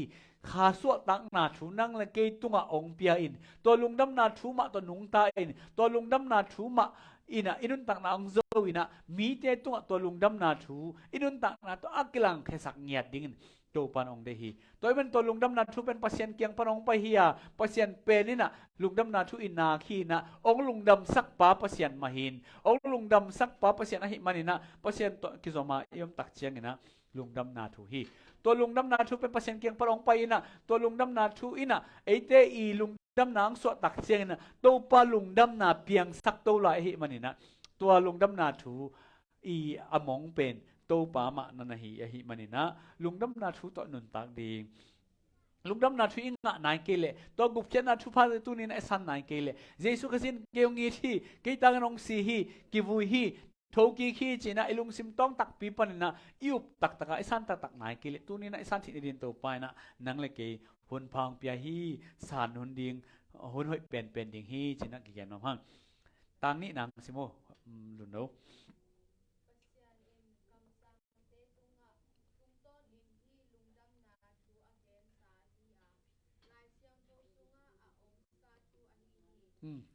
ขาสวกตังนาทูนังเลเกยตุงองเปียอินตัวลุงดำนาทูมาตัวนุงตาอินตัวลุงดำนาทูมาอินุนตักนาองโซวินะมีเตตัวลุงดำนาทูอินุนตักนาตัวอักลังแค่สักเงียดดิ่งตัวปานองเดฮีตัวเป็นตัวลุงดำนาทูเป็นปัสเซียนเกียงปานองไปเฮียปัสเซียนเป็นนี่นะลุงดำนาทูอินาคีนะองลุงดำสักป้าปัสเซียนมาหินองลุงดำสักป้าปัสเซียนอหิมานี่นะปัสเซียนตัวกิโซมาเอี่ยมตักเชียงนี่นะลุงดำนาทูฮีตัวลุงดำนาทูเป็นปัสเซียนเกียงปานองไปนะตัวลุงดำนาทูอินะเอเตอีลุงดำนางสวดตักเชียงนะตัวปาลุงดำนาเพียงสักตัวลายหิมานี่นะตัวลุงดำนาทูอีอมองเป็น tô pa ma na hi manina lungdam na thu to nun tak ding lungdam na thu inga nai kele to gup chen na thu pha tu ni na san nai kele jesu khasin keongi thi ke tang nong si hi ki vui hi thoki khi china ilung sim tong tak pi panina iup tak taka isan tak tak nai kele tu ni na isan thi din to pa na nang le ke hun phang pia hi san hun ding hun hoi pen ding hi china ki gen nom hang tang ni nang simo lu no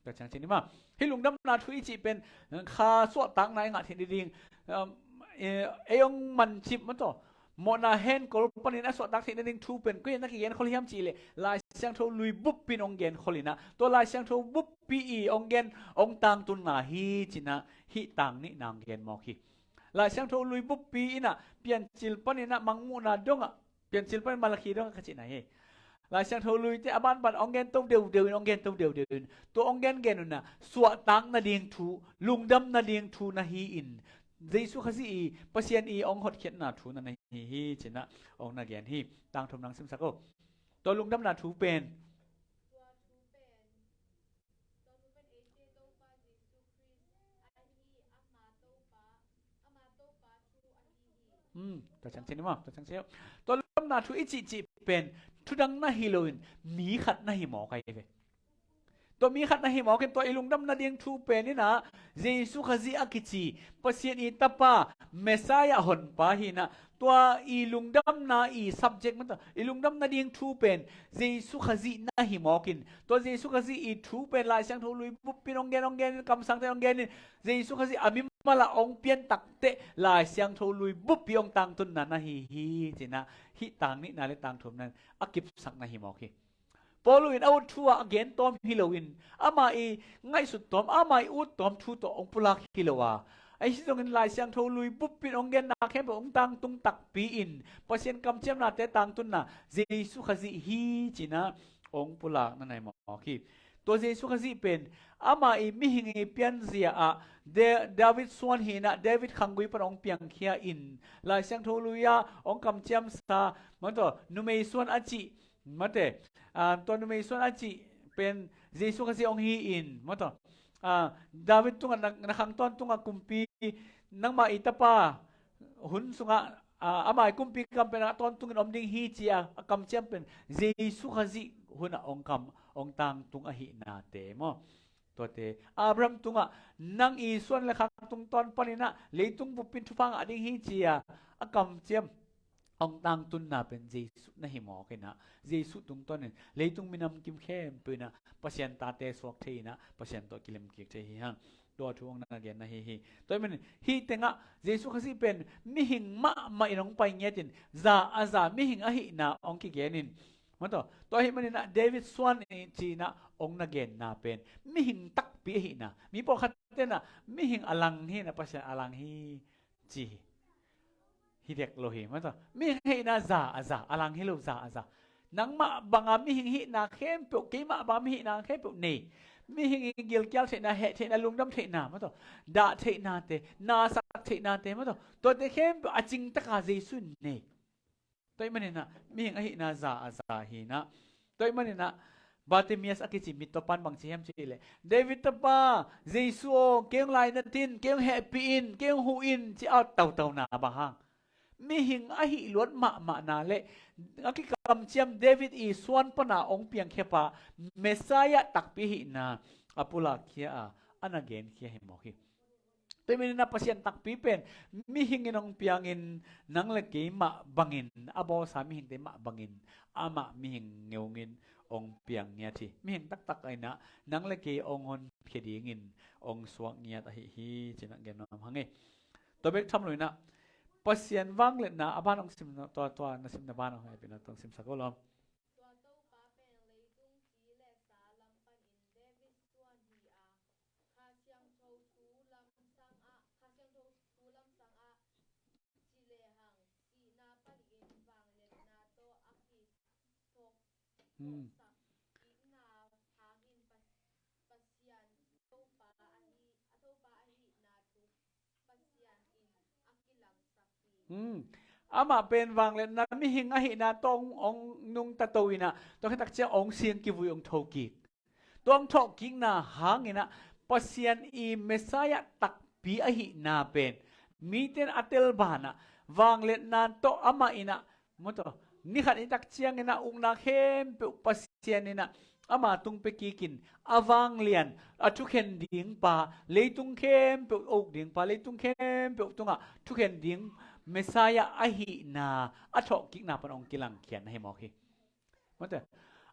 แต่ฉันชินว่าให้ลุงดำนาทุยจีเป็นคาสวดตังนายงาทินดิงเอยงมันชิบมันต่อมอนาเฮนกอลปนินะสวดตังทินดิงทูเป็นก็ยังนักเรียนคนเลี้ยมจีเลยลายเสียงโทลุยบุบปีนองเกนคนลีนะตัวลายเสียงโทบุบปีองเกนองตังตุนนาฮีจินะฮิตังนี่นางเกนมอคีลายเสียงโทลุยบุบปีน่ะเปลี่ยนจิลปนินะมังมูนาดงอ่ะเปลี่ยนจิลปนมาลคีดงขจิไหนลายเสียงโทลุยที่อบันบันองเกนต้องเดียวองเกนต้องเดียวตัวองเกนเกนุนน่ะสวดตังนาเดียงทูลุงดำนาเดียงทูนาฮีอินเจสุขสีปัสยันองหดเขียนนาทูนาฮีเจนะองนาเกนฮีตังทมนังซิมสักโกตัวลุงดำนาทูเป็นตัวฉันเชื่อมั้ยตัวฉันเชื่อตัวลุงดำนาทูอิจิเป็นทุดังนาฮิโลอินมีขัดนาฮิหมอใครเว้ตัวมีขัดนาฮิหมอกันตัวไอลุงดำนาเดียงทูเป็นนี่นะเจสุขสีอากิจิปัสยันตาปาเมสายาหนปาหินะตัวอีลุงดำนาอี subject มันตัวอีลุงดำนาเดียงทูเป็นเจสุขสีนาฮิหมอกินตัวเจสุขสีอีทูเป็นลายเสียงทูลุยปุ๊บปีนองเกนคำสั่งแต่องเกนนี่เจสุขสีอามิมาละองเปียนตักเตะลายเสียงทูลุยปุ๊บปีองตังตุนนาฮิจีนะฮิตังนี่นาเลตังทุมนั้นอากิบสักนาฮิหมอกิพอลุยเอาทัวเกนตอมฮิโลวินอามาอีไงสุดตอมอามาอีอุดตอมทูตัวองปุลักฮิโลวาไอ้ที่ตรงนั้นลายเสียงโทลุยปุ๊บปินองเกนนาแค่แบบองตังตุงตักปีอินพอเสียงกำเจียมนาเตตังตุนน่ะเจสุขสีฮีจีนะองปุลักนั่นไงหมอคีตัวเจสุขสีเป็นอามาอีมิหิงเปียนเสียอะเดวิดสวนหินะเดวิดขังกุยปนองเปียงเคียอินลายเสียงโทลุยาองกำเจียมซามันตัวนุเมยสวนอาจิมาเตตัวนุเมยสวนอาจิเป็นเจสุขสีองฮีอินมาตัวดาวิดตุงนักต้นตุงกุมปีนังมาอิตาปาหุ่นสุงอามากุมปีกัมเป็นต้นตุงอมดิงฮีจีกัมเชมเป็นเจสุขจิหุ่นองกัมองตังตุงอหินาเตมอตัวเตอับรัมตุงนังอีส่วนเลขังตุงตอนปนินะเลยตุงบุปินทุฟังอดิงฮีจีกัมเชมองตังตุนนาเป็นเจสุนะหิมอกันนะเจสุตุงต้นเนี่ยเลยตุงมินำกิมเข้มปืนนะปัสยันตาเตสวกเทีนะปัสยันตัวกิเลมกิกเทีฮังตัวทวงนาเกียนนะฮีตัวมันฮีเตงะเจสุขสิเป็นมิหิงมะอินองไปเงี้ยจินซาอาซามิหิงอหินะองกิเกนินมันตัวหิมันนะเดวิดสวนจีนะองนาเกนนาเป็นมิหิงตักปีหินะมีปกติเตนะมิหิงอลังฮีนะปัสยันอลังฮีจีฮิเด็กโลหิมันตัวมิหินาซาอาซาอลังฮิโลซาอาซานังมาบังมิหิงฮินาเข้มเปกกี่มาบังมิหินาเข้มเปกนี่มิหิงเกี่ยวกับเทนาเหตุเทนาลุงดำเทนามันตัวด่าเทนาเตนาสักเทนาเตมันตัวเตเข้มเปกอจิงตะกาเจสุนนี่ตัวมันเนี่ยนะมิหิงฮินาซาอาซาหินะตัวมันเนี่ยนะบาติเมียสอากิจิมิตรปันบางเชียมชีเลยเดวิดตปาเจสุเกี่ยงไลนัตินเกี่ยงแฮปปี้อินเกี่ยงฮูอินที่เอาเต่านาบางฮังมิหิงอหิล้วนมานาเละอากิกำเชียมเดวิดอีส่วนปนาองเปียงเคปาเมสายะตักปิหินาอปุลักเคียอันเกนเคียเฮมอคิแต่ไม่นาปัสยันตักปีเป็นมิหิงนองเปียงินนังเล็กมาบังอินอบอสามิหิงเตมาบังอินอามามิหิงเงวงินองเปียงเนียทีมิหิงตักไอนะนังเล็กองหอนเพียดีงินองสวงเนียตะฮิจินักเกนนามฮังเงตัวเบกทำเลยนะปัสยันวังเล็นะอาบ้านองซิมตัวนัสิมนาบ้านองให้เป็นตัวซิมสักลม อามาเป็นวางเลยนะไม่หิงอหินาตององนุงตะโตวินะต้องให้ตักเจ้าองเสียงกิวุยองทอกิกตัวองทอกิกนะหางอินะปัสยันอีเมสายะตักปีอหินาเป็นมีเตนอัตเตลบานะวางเลยนันโตอามาอินะมุตนี่ขันอิตักเจียงอินะอุงนาเข้มเปปัสยันอินะอามาตุงเปกีกินอาวางเลียนอทุกเห็นดิ่งปาเลยตุงเข้มเปอกดิ่งปาเลยตุงเข้มเปตุงอ่ะทุกเห็นดิ่งเมสายะอหินาอัทอกิกนาปนองกิลังเขียนให้หมอคีมันแต่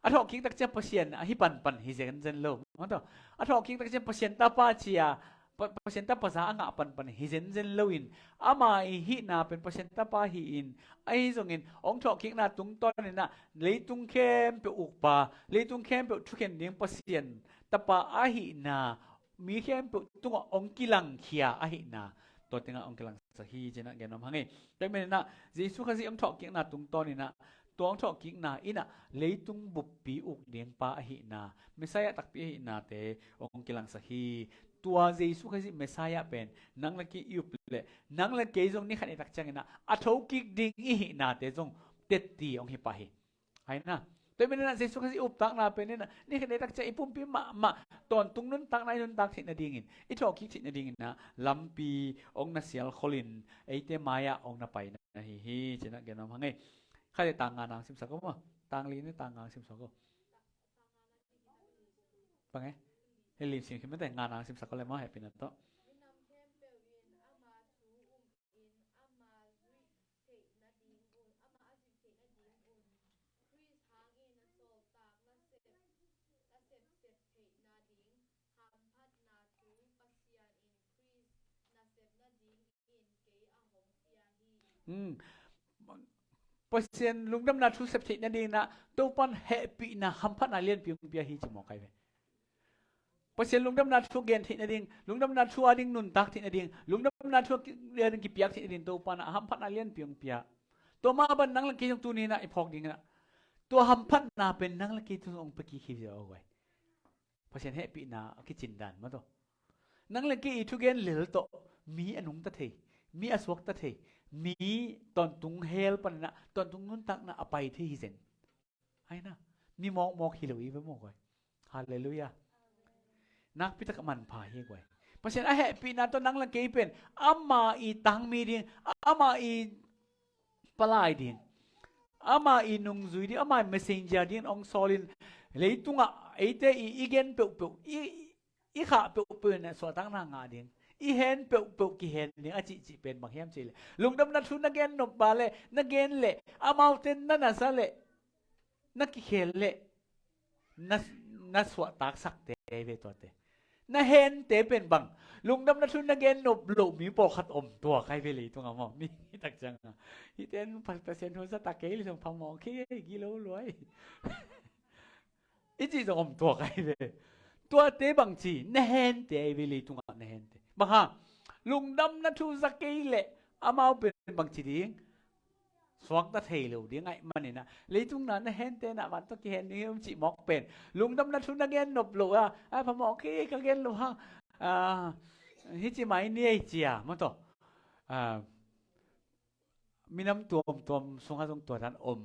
อัทอกิกตักเจ้าเปอร์เซ็นต์อหิปันฮิเซกันเจนโลมันแต่อัทอกิกตักเจ้าเปอร์เซ็นต์ตาปาเชียเปอร์เซ็นต์ตาภาษาอ่างปันฮิเซนเจนโลอินอามาหินาเป็นเปอร์เซ็นต์ตาปาฮิอินไอ้ส่งอินองทอกิกนาตุงต้นนี่นะเลยตุงเข้มเปอุกปาเลยตุงเข้มเปทุกเห็นดิ่งเปอร์เซ็นต์ตาปาอหินามีเข้มเปตุงองกิลังเขียอหินาตัวเต็งองกิลังสหีเจนะแกนน้ำหังไงแต่เมื่อนะเยซูคริสต์องทอกิกนาตุงต้นนี่นะตัวองทอกิกนาอินะเลยตุงบุปปีอุกเดียงปาอหินาไม่ใช่ตักปีอหินาเตองกิลังสหีตัวเยซูคริสต์เมสายะเป็นนังละกียุบเลยนังละกีจงนี่ขันตักจังนะอัฐกิกดิ่งอิหินาเตจงเต็ดตีองหิปะหิไอ้นะแต่เมื่อนั้นเยซูคริสต์อุปตักนาเป็นนี่ขันตักจังอีปุ่มปีมาตอนตุงนุนตักนายนุนตักทินนาดิ่งอินอีทอกิกทินนาดิ่งอินนะลำปีองนาเซียลโคลินไอเตมายะองนาไปนะฮิเจนะแกนน้ำหังไงข้าจะต่างงานนางสิมสักก็มั้งต่างลีนี่ต่างงานสิมสักก็ปังไงเฮลิมสิมคือไม่แต่งงานนางสิมสักก็เลยมาให้เป็นนั่นต่อเปอร์เซ็นต์ลุงดำนาทุเสพติดนั่นเองนะตัวปันแฮปปี้นะฮัมพัดนาเลียนเปียงเปียฮีจิมองใครไปเปอร์เซ็นต์ลุงดำนาทุเกนที่นั่นเองลุงดำนาทุอาดิงนุนตักที่นั่นเองลุงดำนาทุเรียนกิเปียกที่นั่นเองตัวปันฮัมพัดนาเลียนเปียงเปียตัวมาบันนังลังกีตรงตัวนี้นะไอพอกดิ่งนะตัวฮัมพัดนาเป็นนังลังกีตรงองค์ปกีคีเดียวเอาไว้เปอร์เซ็นต์แฮปปี้นะคิดจินดันมาตัวนังลังกีทุเกนเหลือโตมีอนุมตะเทมีอสวกตะเทมีตอนตุงเฮลปันนะตอนตุงนุนตักนะอภัยที่ฮิเซนไอ้นะมีมอกฮิโลอีไปหมดเลยฮาเลลูยานักพิทักษ์มันพาเฮกไว้เพราะฉะนั้นไอ้แฮปปี้นะตอนนังลังเกยเป็นอามาอีตังมีดิ่งอามาอีปลายดิ่งอามาอีนุงซุยดิ่งอามาเมสเซนเจอร์ดิ่งองซอลินเลยตุงอ่ะไอ้เตอีเกนเปลอีขาเปลเนี่ยสวดตั้งนางาดิ่งอีเห็นเปลกี่เห็นเนี่ยอาจิเป็นบางเฮียมจีเลยลุงดำนัดทุนนักเกนนบบาเลยนักเกนเลยอามาเต็นนั่นน่ะซะเลยนักกี่เห็นเลยนักสวดตักสักเตะไปตัวเตะนักเห็นเตะเป็นบางลุงดำนัดทุนนักเกนนบหลุมีปอขัดอมตัวใครไปเลยตัวงามอมีตักจังอ่ะอีเต้น1% ทุนสตักเกยเลยส่งพมอขี้กิโลรวยอีจีจะอมตัวใครไปตัวเตะบางจีนักเห็นเตะไปเลยตัวงามนักเห็นเตะบ้าฮะลุงดำนัดทุนสักเกยเลยอามาเป็นบางจีดิ่งสวกตะเทลูดิ่งไงมันนี่นะเลยตรงนั้นเห็นเตนะวันต้องเห็นนี่มันจีมอกเป็นลุงดำนัดทุนนักเกนนบหลุอ่ะพมอขี้ก็เกนหลุฮะฮิจิไม่เนี่ยจีอ่ะมันต่อมีน้ำตัวสงฆ์ตัวนั้นอม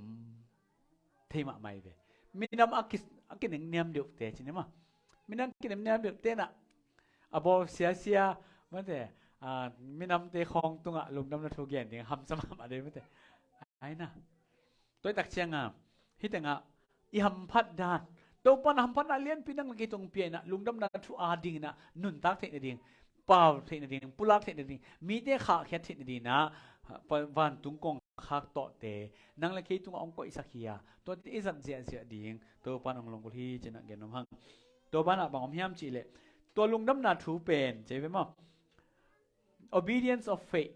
เทมะไม่เว้มีน้ำอักหนึ่งเนียมเดียวเตะใช่ไหมมั้ยมีน้ำกินเนียมเดียวเตะน่ะบอเสียมันแต่มีน้ำเตะคองตรงลุงน้ำนัดทุกอย่างเนี่ยทำสม่ำอะไรมันแต่ไอ้น่ะตัวตักเชียงฮิตงอีหำพัดดานตัวปนหำพัดนาเลียนพี่นั่งกิตรงเปียนะลุงดำนัดทุอาดิงนะนุ่นตักเทนดิงเปล่าเทนดิงปุลักเทนดิงมีเตะขาแค่เทนดิงนะวันตุงกงคักต่อเตนังละคิตุงองก็อิสักเฮียตัวอิสักเจียดิ่งตัวปานองลงกุลีเจนะเกนน้ำหังตัวบ้านบางอมเฮียมจีเลยตัวลุงดำนัดทุเป็นใช่ไหมมั้ง obedience of faith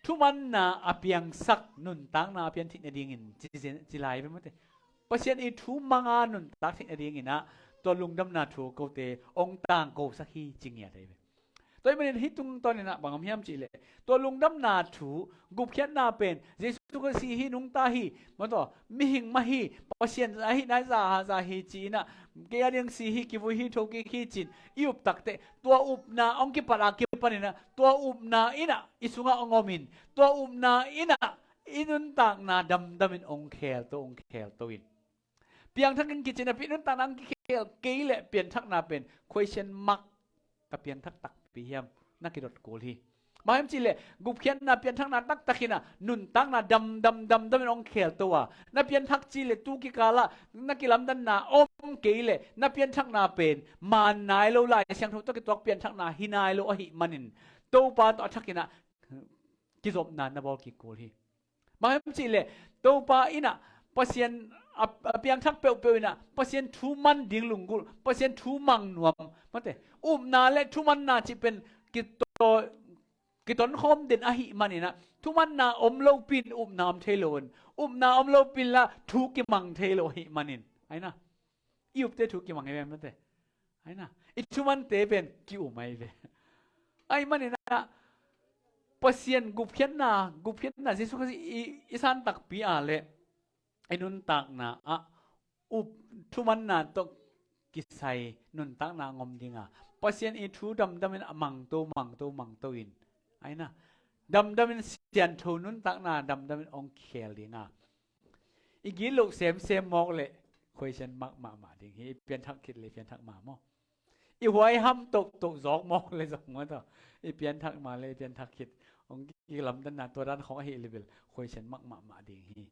ทุมันนาอภิยังสักนุนตังนาอภิยังทินดิ่งอินจีไลไปมั้งเตเพราะฉะนั้นทุมังานุนตักทินดิ่งอินนะตัวลุงดำนัดทุกูเตองต่างกูสักฮีจริงอย่างไร ตัวมันฮิตุงตอนนี้นะบางคำยำจีเลยตัวลุงดำนาถูกุบเขียนนาเป็นเยซูก็สีหินุงตาฮีมันตัวมิหิงมาฮีปะเชียนไอฮีนายซาฮีจีนะเกียยังสีฮีกิบุฮีทุกิฮีจีนอิอุบตักเตตัวอุบนาองกิปารากิปานี่นะตัวอุบนาอินะอิสุงะองอมินตัวอุบนาอินะอินุนตักนาดำมินองเคลตัวองเคลตัวอินเพียงทั้งกิจนะพินุนตักนังเคลเกยเลเปลี่ยนทักนาเป็น question mark กับเปลี่ยนทักตักปีเฮียมนักกิจดกูลีมาเห็นจีเลยกุบเขียนนาเปลี่ยนทักนาตักตะกินะนุนตักนาดำเป็นองเคลตัวนาเปลี่ยนทักจีเลยตูกิกาละนักกิลำดันนาอมเกยเลยนาเปลี่ยนทักนาเป็นมานายโลไลเสียงทุกตัวกิจเปลี่ยนทักนาหินายโลอหิมันินตัวปานต่อทักกินะกิจบนานนาบอกกิกูลีมาเห็นจีเลยตัวปาอินะpasien piang thak peu na pasien thu man ding lungul pasien thu mang nuam mate na le thu man na chi pen kiton khom den a hi manina thu man na lo pin nam thelon na lo pin la thu ki mang thelo hi manin aina iup te thu ki mang em mate aina I thu man te pen ki mai ve ai manina pasien gup khian na jesu ka isan tak pi a leไอ้นุนตักนะอุบทุมันนะตกกิไซนุนตักนะงมดิงปัสยันอีทูดำเป็นมังโตอินไอ้นะดำเป็นเสียนทูนุนตักนะดำเป็นองเคลดิงอีกี้ลูกเซมมอกเลยคุยฉันมาดิงฮีเปลี่ยนทักคิดเลยเปลี่ยนทักมาโมอีหัวไอ้ห้ำตกจอกมอกเลยสองวันต่ออีเปลี่ยนทักมาเลยเปลี่ยนทักคิดองกี้ลำดันนะตัวด้านของไอ้เลเวลคุยฉันมาดิงฮี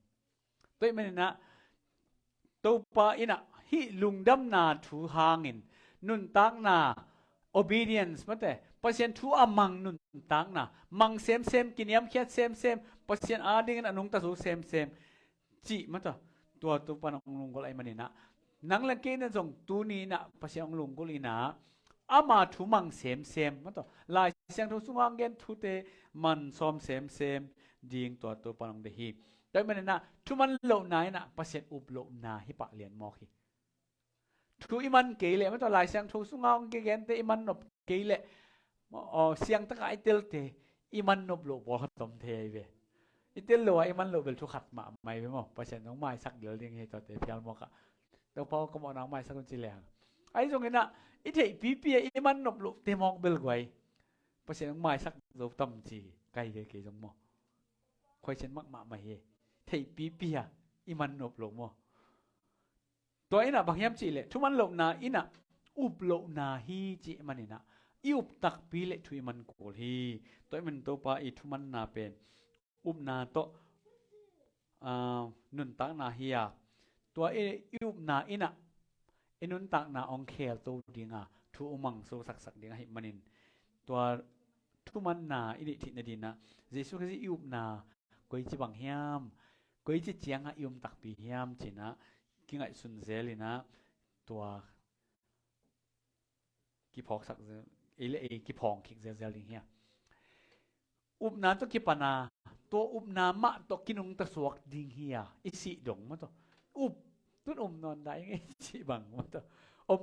ตัวมันนะตัวป้าอินะฮิลุงดำนาถูหางินนุนตักนา obedience มั้งแต่ปัจจัยถูอามังนุนตักนามังเซมกินยำแค่เซมปัจจัยอาดิ้งอันนุงตาสูเซมจีมั้งตัวปานองลุงก็ไอมันนี่นะนังเล่นเกณฑ์ส่งตัวนี้นะปัจจัยองลุงก็ลีนะอามาถูมังเซมมั้งตัวลายเสียงถูสุงังเกณฑ์ถูเตมันซ้อมเซมดิ้งตัวปานองเดฮีแต่มันนะทุมันโลนายนะประเสริฐอุบโลนาฮิปะเลียนมอกีทุอิมันเกลี่ยมันตัวลายเสียงทุสุงเอาเกลี่ยแต่อิมันนบเกลี่ยเสียงตะกายเตลเตอิมันนบโลบอลตอมเทยเวอิเตลโลอิมันโลเบลทุขัดมาไม่ไปมั้งประเสริฐน้องไม้สักเดียวเรียงให้ตัวเตเพียงมอกะแต่พอก็มองน้องไม้สักคนจีแรงไอ้ตรงนี้นะอิเทปีอิมันนบโลเตมองเบลไว้ประเสริฐน้องไม้สักโลตอมจีไกลเกยจงมอคอยเช่นมากไม่เฮเทปีอิมันนบลงมั้งตัวอินะบางยามจีเลยทุมันลงนาอินะอุบลงนาฮีจีมันนี่นะอุบตักปีเลยทุมันโกลฮีตัวมันตัวป้าอีทุมันนาเป็นอุบนาโตนุนตักนาฮียตัวอุบนาอินะนุนตักนาองเคลตัวดิ่งทุมังโซสักดิ่งให้มันนินตัวทุมันนาอินิทินดินะเยซูคริสต์อุบนากุยจีบางยามกุยจีเจียงยุมตักปียามจีนะกิงไอสุนเซลินะตัวกิพอกสักกิพองคิกเซลิเฮียอุบนาตัวกิปนาตัวอุบนามะตัวกินุงตะสวกดิงเฮียอิสิดงมันตัวอุบตุนนอนได้ไงจีบังมันตัว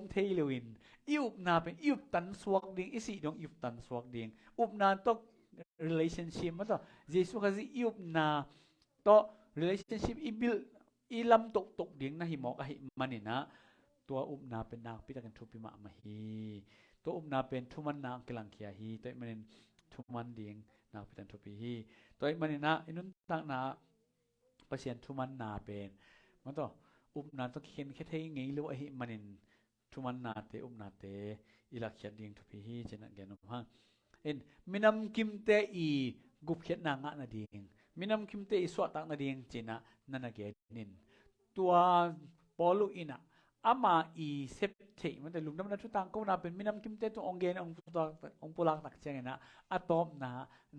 เทเลวินอุบนาเป็นอุบตันสวกดิงอิสิดงอุบตันสวกดิงอุบนาตัวrelationship มันตัวเยซูคริสต์อุบนาตัว relationship อีลำตกดิ่งนะหิมอกหิมันนี่นะตัวอุบนาเป็นนางพิจารณาทุปิมะมาฮีตัวอุบนาเป็นทุมันนางกลังเขียฮีตัวมันทุมันดิ่งนางพิจารณาทุปิฮีตัวมันนี่นะอินุนตักนาประเสียนทุมันนาเป็นมันตัวอุบนาตัวเขียนแค่เท่งไงหรือว่าหิมันนี่ทุมันนาเตอุบนาเตอีลักเขียนดิ่งทุปิฮีเจนักเกนุพังมินำกิมเตอีกุบเขียนนางะนาดิ่งมินำคิมเตอิสวะตักนาดิ่งจีนะนันเกนินตัวปอลุอินะอามาอีเซปเทมันแต่ลุงน้ำนัทุตังก็น่าเป็นมินำคิมเตตัวองเกนองปุลักตักเจงนะอะตอมนะ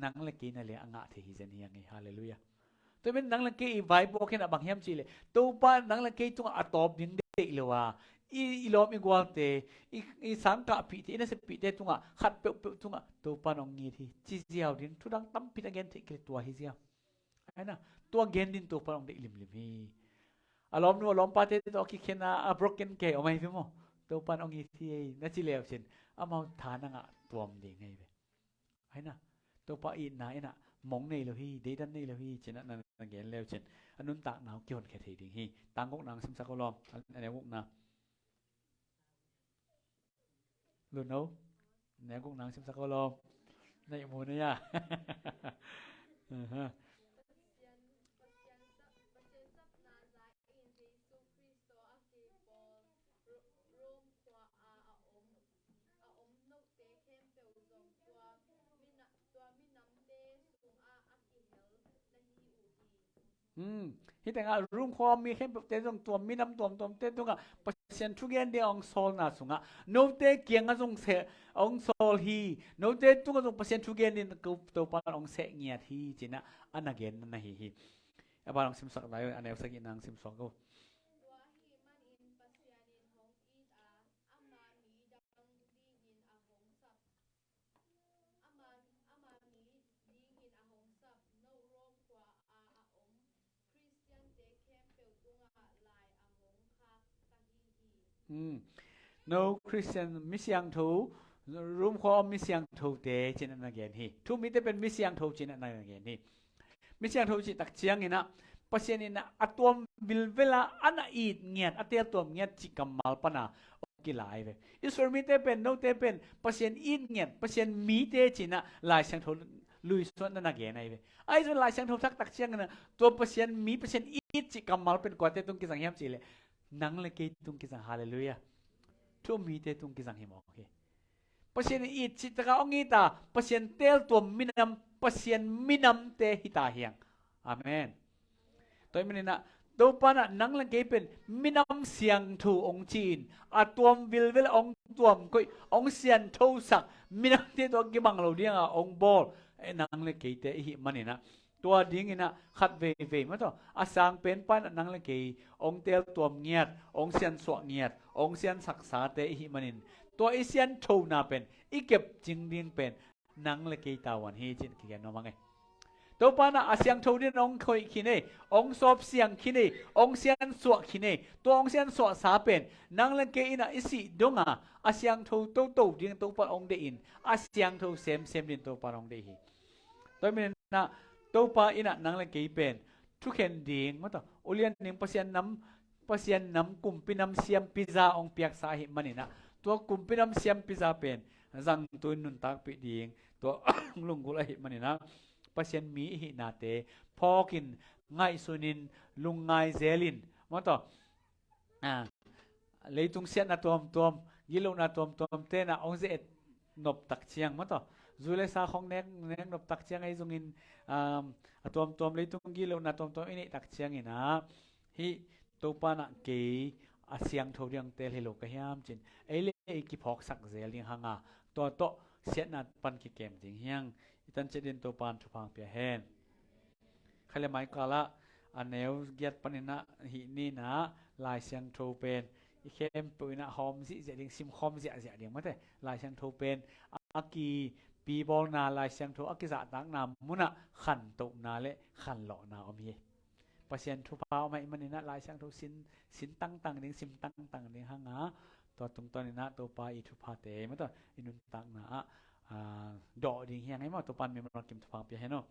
นังเล็กนั่นเลยอ่างะเทหิเจนี่ยังไงฮาเลลูยาตัวเป็นนังเล็กอีไวบวกกันบางแห่งจีเลยตัวป้านังเล็กตัวอะตอมดิ่งเด็กเลยว่าอีลอมอีกว่าเตอีสังกะปีที่นั่นสิปีเตตัวขัดเปะตัวตัวป้านองงี้ที่จีเจียวดิ่งทุดังตั้มพิจารณาเทกตัวฮิเจียวไอ้น่ะตัวเกนดินตัวป้านองเด็กลิมฮีอารมณ์นู้นอารมณ์ปาเตตัวคิดแค่น่ะ broken เกย์เอาไหมพี่โมตัวป้านองงี้ที่นั่นจีเลวเช่นอามาฐานังตัวมันดิ่งไงเว้ hay na to pa in na ina mong nei lo hi de dan nei lo hi chen na gen leo chen anun tak naw kyon khe thei ding hi tang gok nang sim sa ko lom ane gok na lu no ne gok nang sim sa ko lom nei mu ne ya hi tanga room kho mi khem te jong tuam mi nam tuam te tunga pasien thu gen de ong sol na sunga no te kiang a jong se ong sol hi no te tunga jong pasien thu gen din ko to pa ong se ngiat hi china ana gen na hi aba ong sim sak lai ane sak inang sim sok ko no Christian mi siang thu room kho mi siang thu te chin na gen hi thu mi te pen mi siang thu chin na gen hi mi siang thu chi tak chiang ina pasien ina atom bilvela ana it ngiat atel tom ngiat chi kamal pana ki lai ve isor mi te pen no te pen pasien it ngiat pasien mi te china lai siang thu lui son na gen ai ve ai zo lai siang thu tak chiang na to pasien mi pasien it chi kamal pen ko te tung ki sang hiam chi le nang le ke tung ki sang hallelujah thu mi te tung ki sang hi mo ke pasien it chi ta ong i ta pasien tel tom minam pasien minam te hita hiang amen toy menina do pana nang lang ke pen minam siang thu ong chin a tuam vil ong tuam koi ong sian tho sak minam te to ki bang lo dia ong bol nang le ke te hi maninaตัวดิ้งอินะขัดเวมาต่ออาสางเป็นป้านนังเลกีองเตลตัวเงียดองเซียนสวเงียดองเซียนศักษาเตหิมันินตัวอีเซียนโชนาเป็นอีเก็บจิงดิ้งเป็นนังเลกีตาวันฮีจินเกียนน้องมังไงตัวป้านะอาเซียงโชดิ้งองคอยขี้เน่องสอบเสียงขี้เน่องเซียนสวขี้เน่ตัวองเซียนสวสาเป็นนังเลกีอินะอิสิดงอาเซียงโชโตดิ้งตัวป้าองเดอินอาเซียงโชเซมดิ้งตัวป้าองเดหิตัวมันนะตัวป้าอินะนังเลกีเป็นทุกเห็นดิ่งมาต่ออุเลียนหนึ่งเปอร์เซ็นต์น้ำกลุ่มปีน้ำเสียมพิซซ่าองเปียกสาหิมันนี่นะตัวกลุ่มปีน้ำเสียมพิซซ่าเป็นจังตัวนุนตักปีดิ่งตัวลุงกุลหิมันนี่นะเปอร์เซ็นต์มีหินาเตพอกินไงสุนินลุงไงเซลินมาต่อเลยตุงเสียนนะตัวยิลุนะตัวเต้นะองเซตนบตักเชียงมาต่อจูเลซาของเน็กนบตักเชียงไอ้จงอินตัวเลยตุงกิโลนะตัวอินี่ตักเชียงอินะฮิตัวปานะเกยอาเซียงทวียงเตลฮิโลกะยามจินไอ้เล่กิพอกสักเซลิงหางาตัวโตเสียนัดปันกิเกมจิงเฮียงอิตันเจดินตัวปานทุพังเปียเฮนใครเลยไม่กาละอันเนวเกียรปันินะฮินี่นะลายเสียงโทเป็นอีเข้มปุยนะหอมสิเสียดิงซิมหอมเสียดิงมาแต่ลายเสียงโทเป็นอากีปีบอลนาลายเสียงโทอักิษะตักนามุนะขันตุนาเละขันหล่อนาอมีเปอร์เซ็นต์ทุพาวไม่มันนี่นะลายเสียงโทสินตั้งดิ้งซิมตั้งดิ้งหางาตัวตรงตัวนี่นะตัวปลาอีทุพาเตมาตัวอินุนตักนาดอกดิ้งเฮียงให้มาตัวปันมีมันกิมทุพาเปียให้เนาะ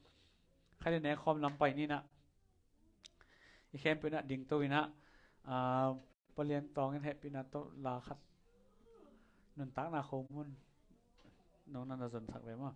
ใครในคอมลำไปนี่นะอีเข้มเป็นนะดิ้งตัวนี่นะปเลียนตองกันแฮปปี้นะตัวลาคัดนุนตักนาโคมุนน้องนันทสนสักเลยมั้ง